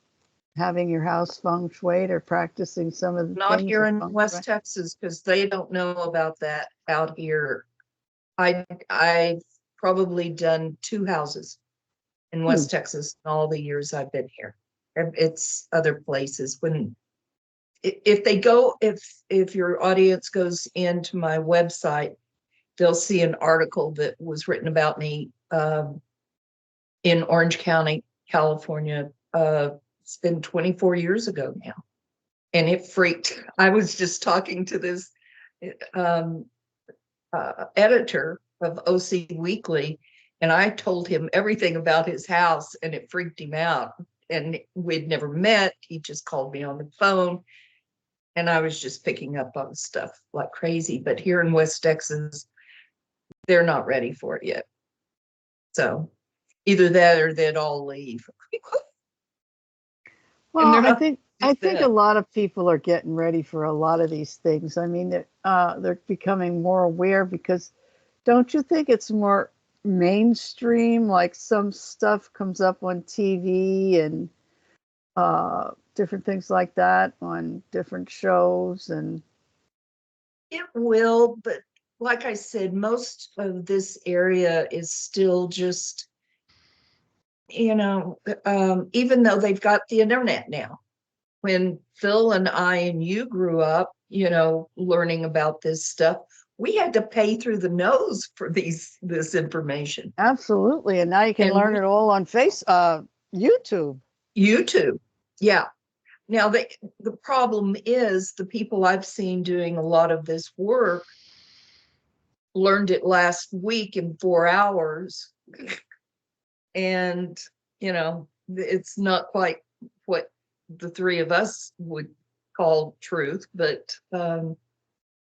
Having your house feng shuied or practicing some of the Not things here of in feng West shui. Texas, because they don't know about that out here. I've probably done 2 houses in West Texas in all the years I've been here. It's other places. If your audience goes into my website, they'll see an article that was written about me in Orange County, California. It's been 24 years ago now. and it freaked. I was just talking to this um, editor of OC Weekly, and I told him everything about his house, and it freaked him out. And we'd never met. He just called me on the phone, and I was just picking up on stuff like crazy. But here in West Texas, they're not ready for it yet. So either that or they'd all leave. Well, I think a lot of people are getting ready for a lot of these things. I mean, they're becoming more aware, because don't you think it's more mainstream? Like some stuff comes up on TV and different things like that on different shows, and it will, but like I said, most of this area is still just, even though they've got the internet now. When Phil and I and you grew up, learning about this stuff, we had to pay through the nose for this information. Absolutely. And now you can learn it all on YouTube. YouTube. Yeah. Now the problem is the people I've seen doing a lot of this work learned it last week in 4 hours. And, it's not quite what the three of us would call truth, but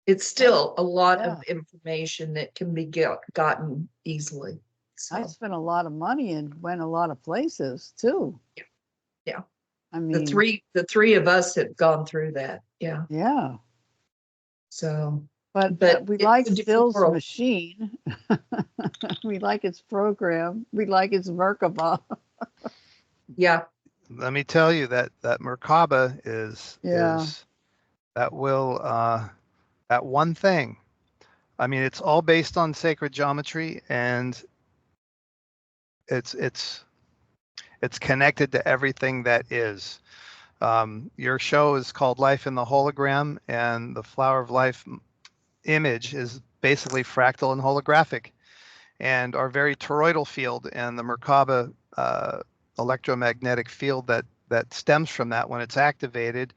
it's still a lot of information that can be gotten easily. So. I spent a lot of money and went a lot of places too. Yeah. I mean, the three of us have gone through that. Yeah. Yeah. So, but we like Phil's machine. We like its program. We like its Merkaba. Yeah. Let me tell you that Merkaba is that will that one thing. I mean, it's all based on sacred geometry, and it's connected to everything that is. Your show is called Life in the Hologram, and the Flower of Life image is basically fractal and holographic. And our very toroidal field and the Merkaba electromagnetic field that stems from that when it's activated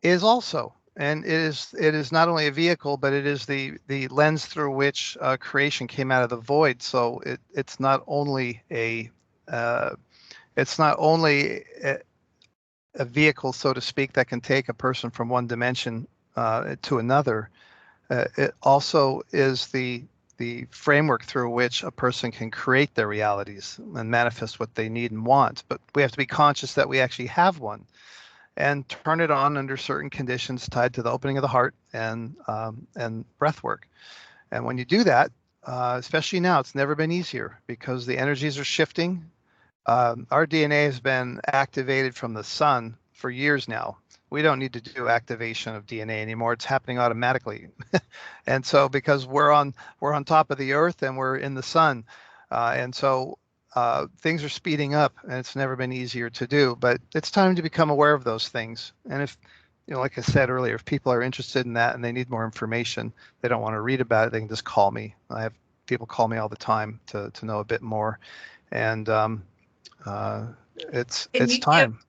is also. And it is not only a vehicle, but it is the lens through which creation came out of the void. So it's not only a vehicle, so to speak, that can take a person from one dimension to another. It also is the framework through which a person can create their realities and manifest what they need and want. But we have to be conscious that we actually have one, and turn it on under certain conditions tied to the opening of the heart and breath work. And when you do that, especially now, it's never been easier because the energies are shifting. Our DNA has been activated from the sun for years now. We don't need to do activation of DNA anymore. It's happening automatically. And so because we're on top of the earth and we're in the sun, and so things are speeding up, and it's never been easier to do. But it's time to become aware of those things. And if, like I said earlier, if people are interested in that and they need more information, they don't want to read about it, they can just call me. I have people call me all the time to know a bit more. And it's time.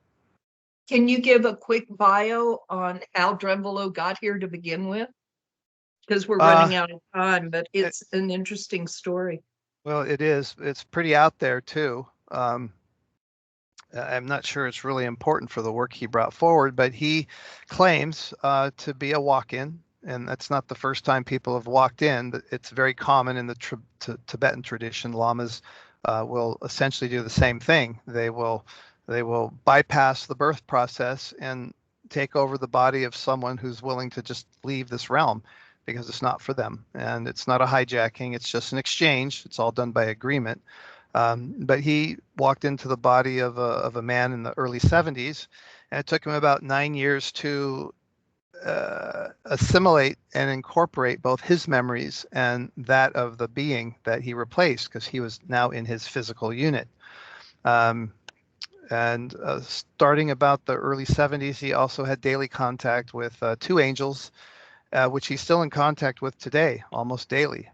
Can you give a quick bio on how Dremvelo got here to begin with? Because we're running out of time, but it's an interesting story. Well, it is. It's pretty out there too. I'm not sure it's really important for the work he brought forward, but he claims to be a walk-in, and that's not the first time people have walked in. It's very common in the Tibetan tradition. Lamas will essentially do the same thing. They will bypass the birth process and take over the body of someone who's willing to just leave this realm, because it's not for them, and it's not a hijacking. It's just an exchange. It's all done by agreement. But he walked into the body of a man in the early 70s, and it took him about 9 years to assimilate and incorporate both his memories and that of the being that he replaced, because he was now in his physical unit. And starting about the early 70s, he also had daily contact with two angels, which he's still in contact with today, almost daily.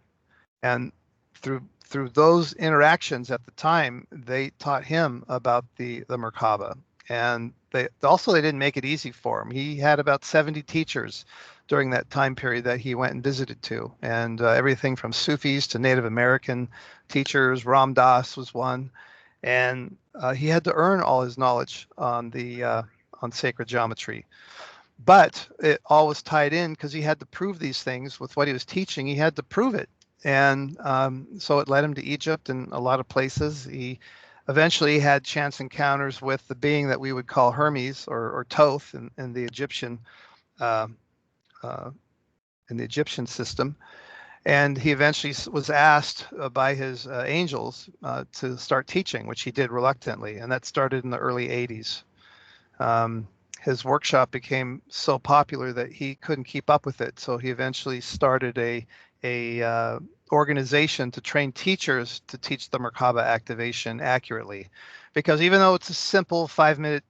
And through those interactions at the time, they taught him about the Merkaba. And they didn't make it easy for him. He had about 70 teachers during that time period that he went and visited to, and everything from Sufis to Native American teachers. Ram Dass was one, and he had to earn all his knowledge on sacred geometry. But it all was tied in because he had to prove these things with what he was teaching. He had to prove it. And so it led him to Egypt and a lot of places. He eventually had chance encounters with the being that we would call Hermes or Thoth in the Egyptian system. And he eventually was asked by his angels to start teaching, which he did reluctantly. And that started in the early 80s. His workshop became so popular that he couldn't keep up with it. So he eventually started a organization to train teachers to teach the Merkaba activation accurately. Because even though it's a simple 5-minute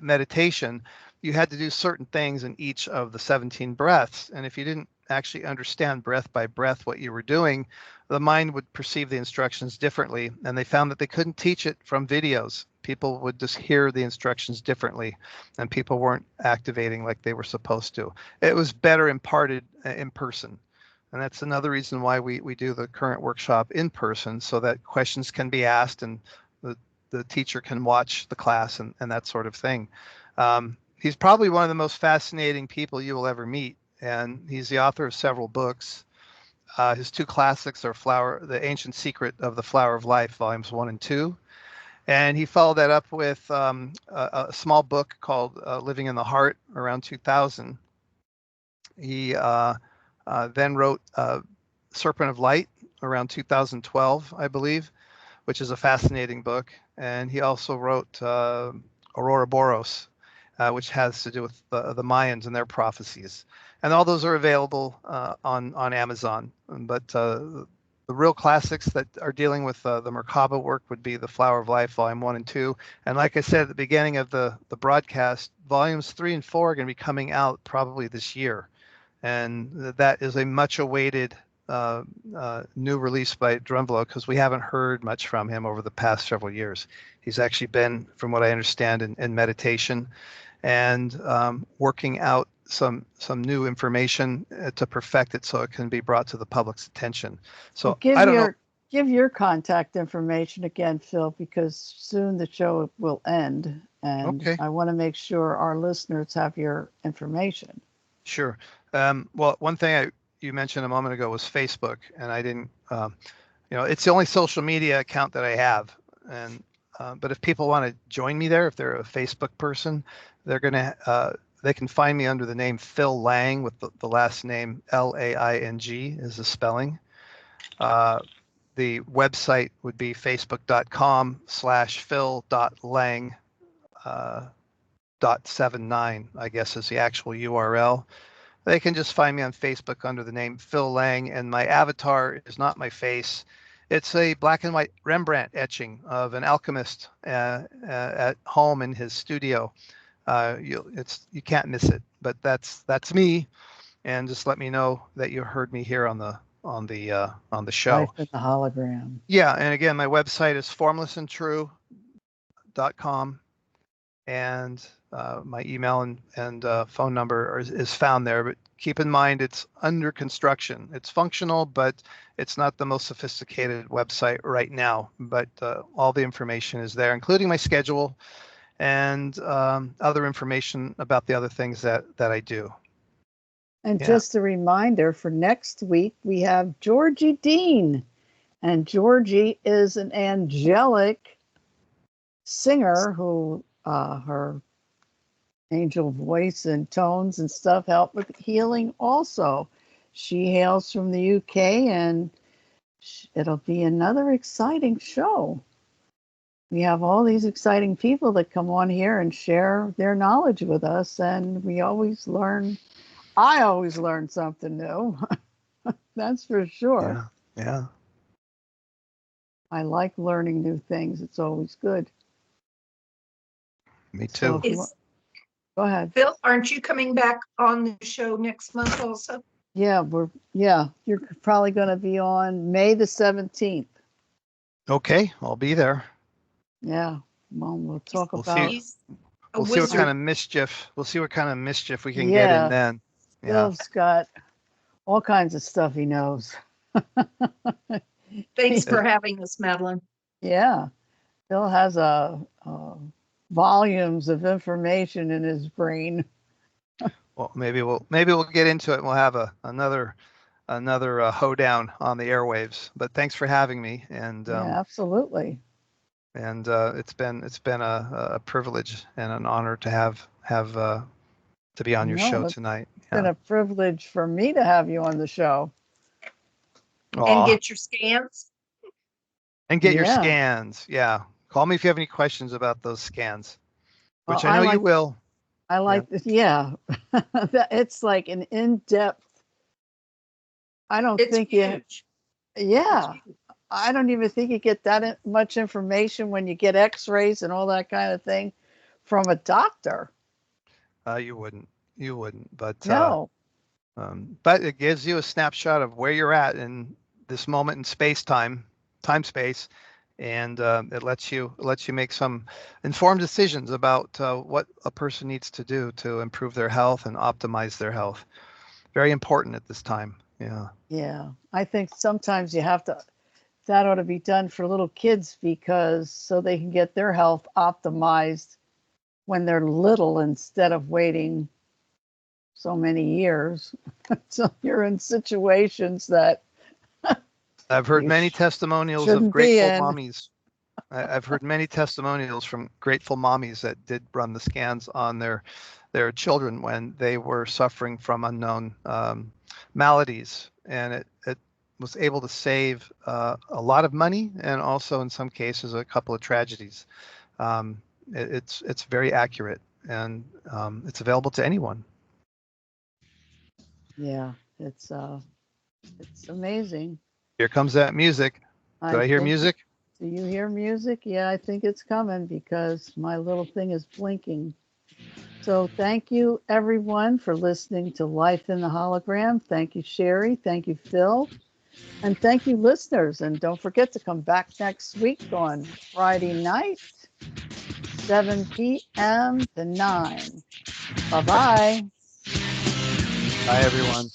meditation, you had to do certain things in each of the 17 breaths. And if you didn't actually understand breath by breath what you were doing, the mind would perceive the instructions differently. And they found that they couldn't teach it from videos. People would just hear the instructions differently, and people weren't activating like they were supposed to. It was better imparted in person. And that's another reason why we do the current workshop in person, so that questions can be asked and the teacher can watch the class and that sort of thing. He's probably one of the most fascinating people you will ever meet, and he's the author of several books. His two classics are The Ancient Secret of the Flower of Life, volumes 1 and 2. And he followed that up with a small book called Living in the Heart around 2000. He then wrote Serpent of Light around 2012, I believe, which is a fascinating book. And he also wrote Aurora Boros, which has to do with the Mayans and their prophecies. And all those are available on Amazon. But the real classics that are dealing with the Merkaba work would be The Flower of Life, Volume 1 and 2. And like I said at the beginning of the broadcast, Volumes 3 and 4 are going to be coming out probably this year. And that is a much awaited new release by Drumvelo, because we haven't heard much from him over the past several years. He's actually been, from what I understand, in meditation and working out some new information to perfect it so it can be brought to the public's attention. So I don't know. Give your contact information again, Phil, because soon the show will end, and Okay. I want to make sure our listeners have your information. Sure. Well, one thing you mentioned a moment ago was Facebook, and I didn't. It's the only social media account that I have, and but if people want to join me there, if they're a Facebook person, they're gonna. They can find me under the name Phil Lang with the last name Laing is the spelling. The website would be facebook.com/phil.lang.79, I guess is the actual URL. They can just find me on Facebook under the name Phil Lang, and my avatar is not my face. It's a black and white Rembrandt etching of an alchemist at home in his studio. You can't miss it, but that's me. And just let me know that you heard me here on the show. Life in the Hologram. Yeah, and again, my website is formlessandtrue.com, and my email and phone number is found there. But keep in mind, it's under construction. It's functional, but it's not the most sophisticated website right now. But all the information is there, including my schedule and other information about the other things that I do. And just a reminder, for next week, we have Georgie Dean. And Georgie is an angelic singer who her angel voice and tones and stuff help with healing also. She hails from the UK, and it'll be another exciting show. We have all these exciting people that come on here and share their knowledge with us, and we always learn. I always learn something new. That's for sure. Yeah. I like learning new things. It's always good. Me too. Go ahead. Phil, aren't you coming back on the show next month also? Yeah, you're probably going to be on May the 17th. Okay, I'll be there. Yeah. Well, we'll talk We'll about. We'll see what wizard. kind of mischief. We'll see what kind of mischief we can get in Yeah. then. Yeah. Bill's got all kinds of stuff he knows. Thanks for having us, Madeline. Yeah. Bill has volumes of information in his brain. Well, maybe we'll get into it. And we'll have another hoedown on the airwaves. But thanks for having me. And Yeah, absolutely. And it's been a privilege and an honor to have to be on your show tonight. It's been a privilege for me to have you on the show. And get your scans. And get your scans. Yeah. Call me if you have any questions about those scans, which I know you will. I like this. Yeah. It's like an in-depth. I don't think huge. Yeah. I don't even think you get that much information when you get x-rays and all that kind of thing from a doctor. You wouldn't, but no. But it gives you a snapshot of where you're at in this moment in time space, and it lets you make some informed decisions about what a person needs to do to improve their health and optimize their health. Very important at this time. Yeah. Yeah, I think sometimes you have to. That ought to be done for little kids because so they can get their health optimized when they're little instead of waiting so many years until you're in situations that I've heard many testimonials of grateful mommies. I've heard many testimonials from grateful mommies that did run the scans on their children when they were suffering from unknown maladies, and it was able to save a lot of money and also in some cases a couple of tragedies. It's very accurate, and it's available to anyone. Yeah, it's amazing. Here comes that music. Do I hear music? Do you hear music? Yeah, I think it's coming because my little thing is blinking. So thank you everyone for listening to Life in the Hologram. Thank you, Shari. Thank you, Phil. And thank you, listeners. And don't forget to come back next week on Friday night, 7 p.m. to 9. Bye-bye. Bye, everyone.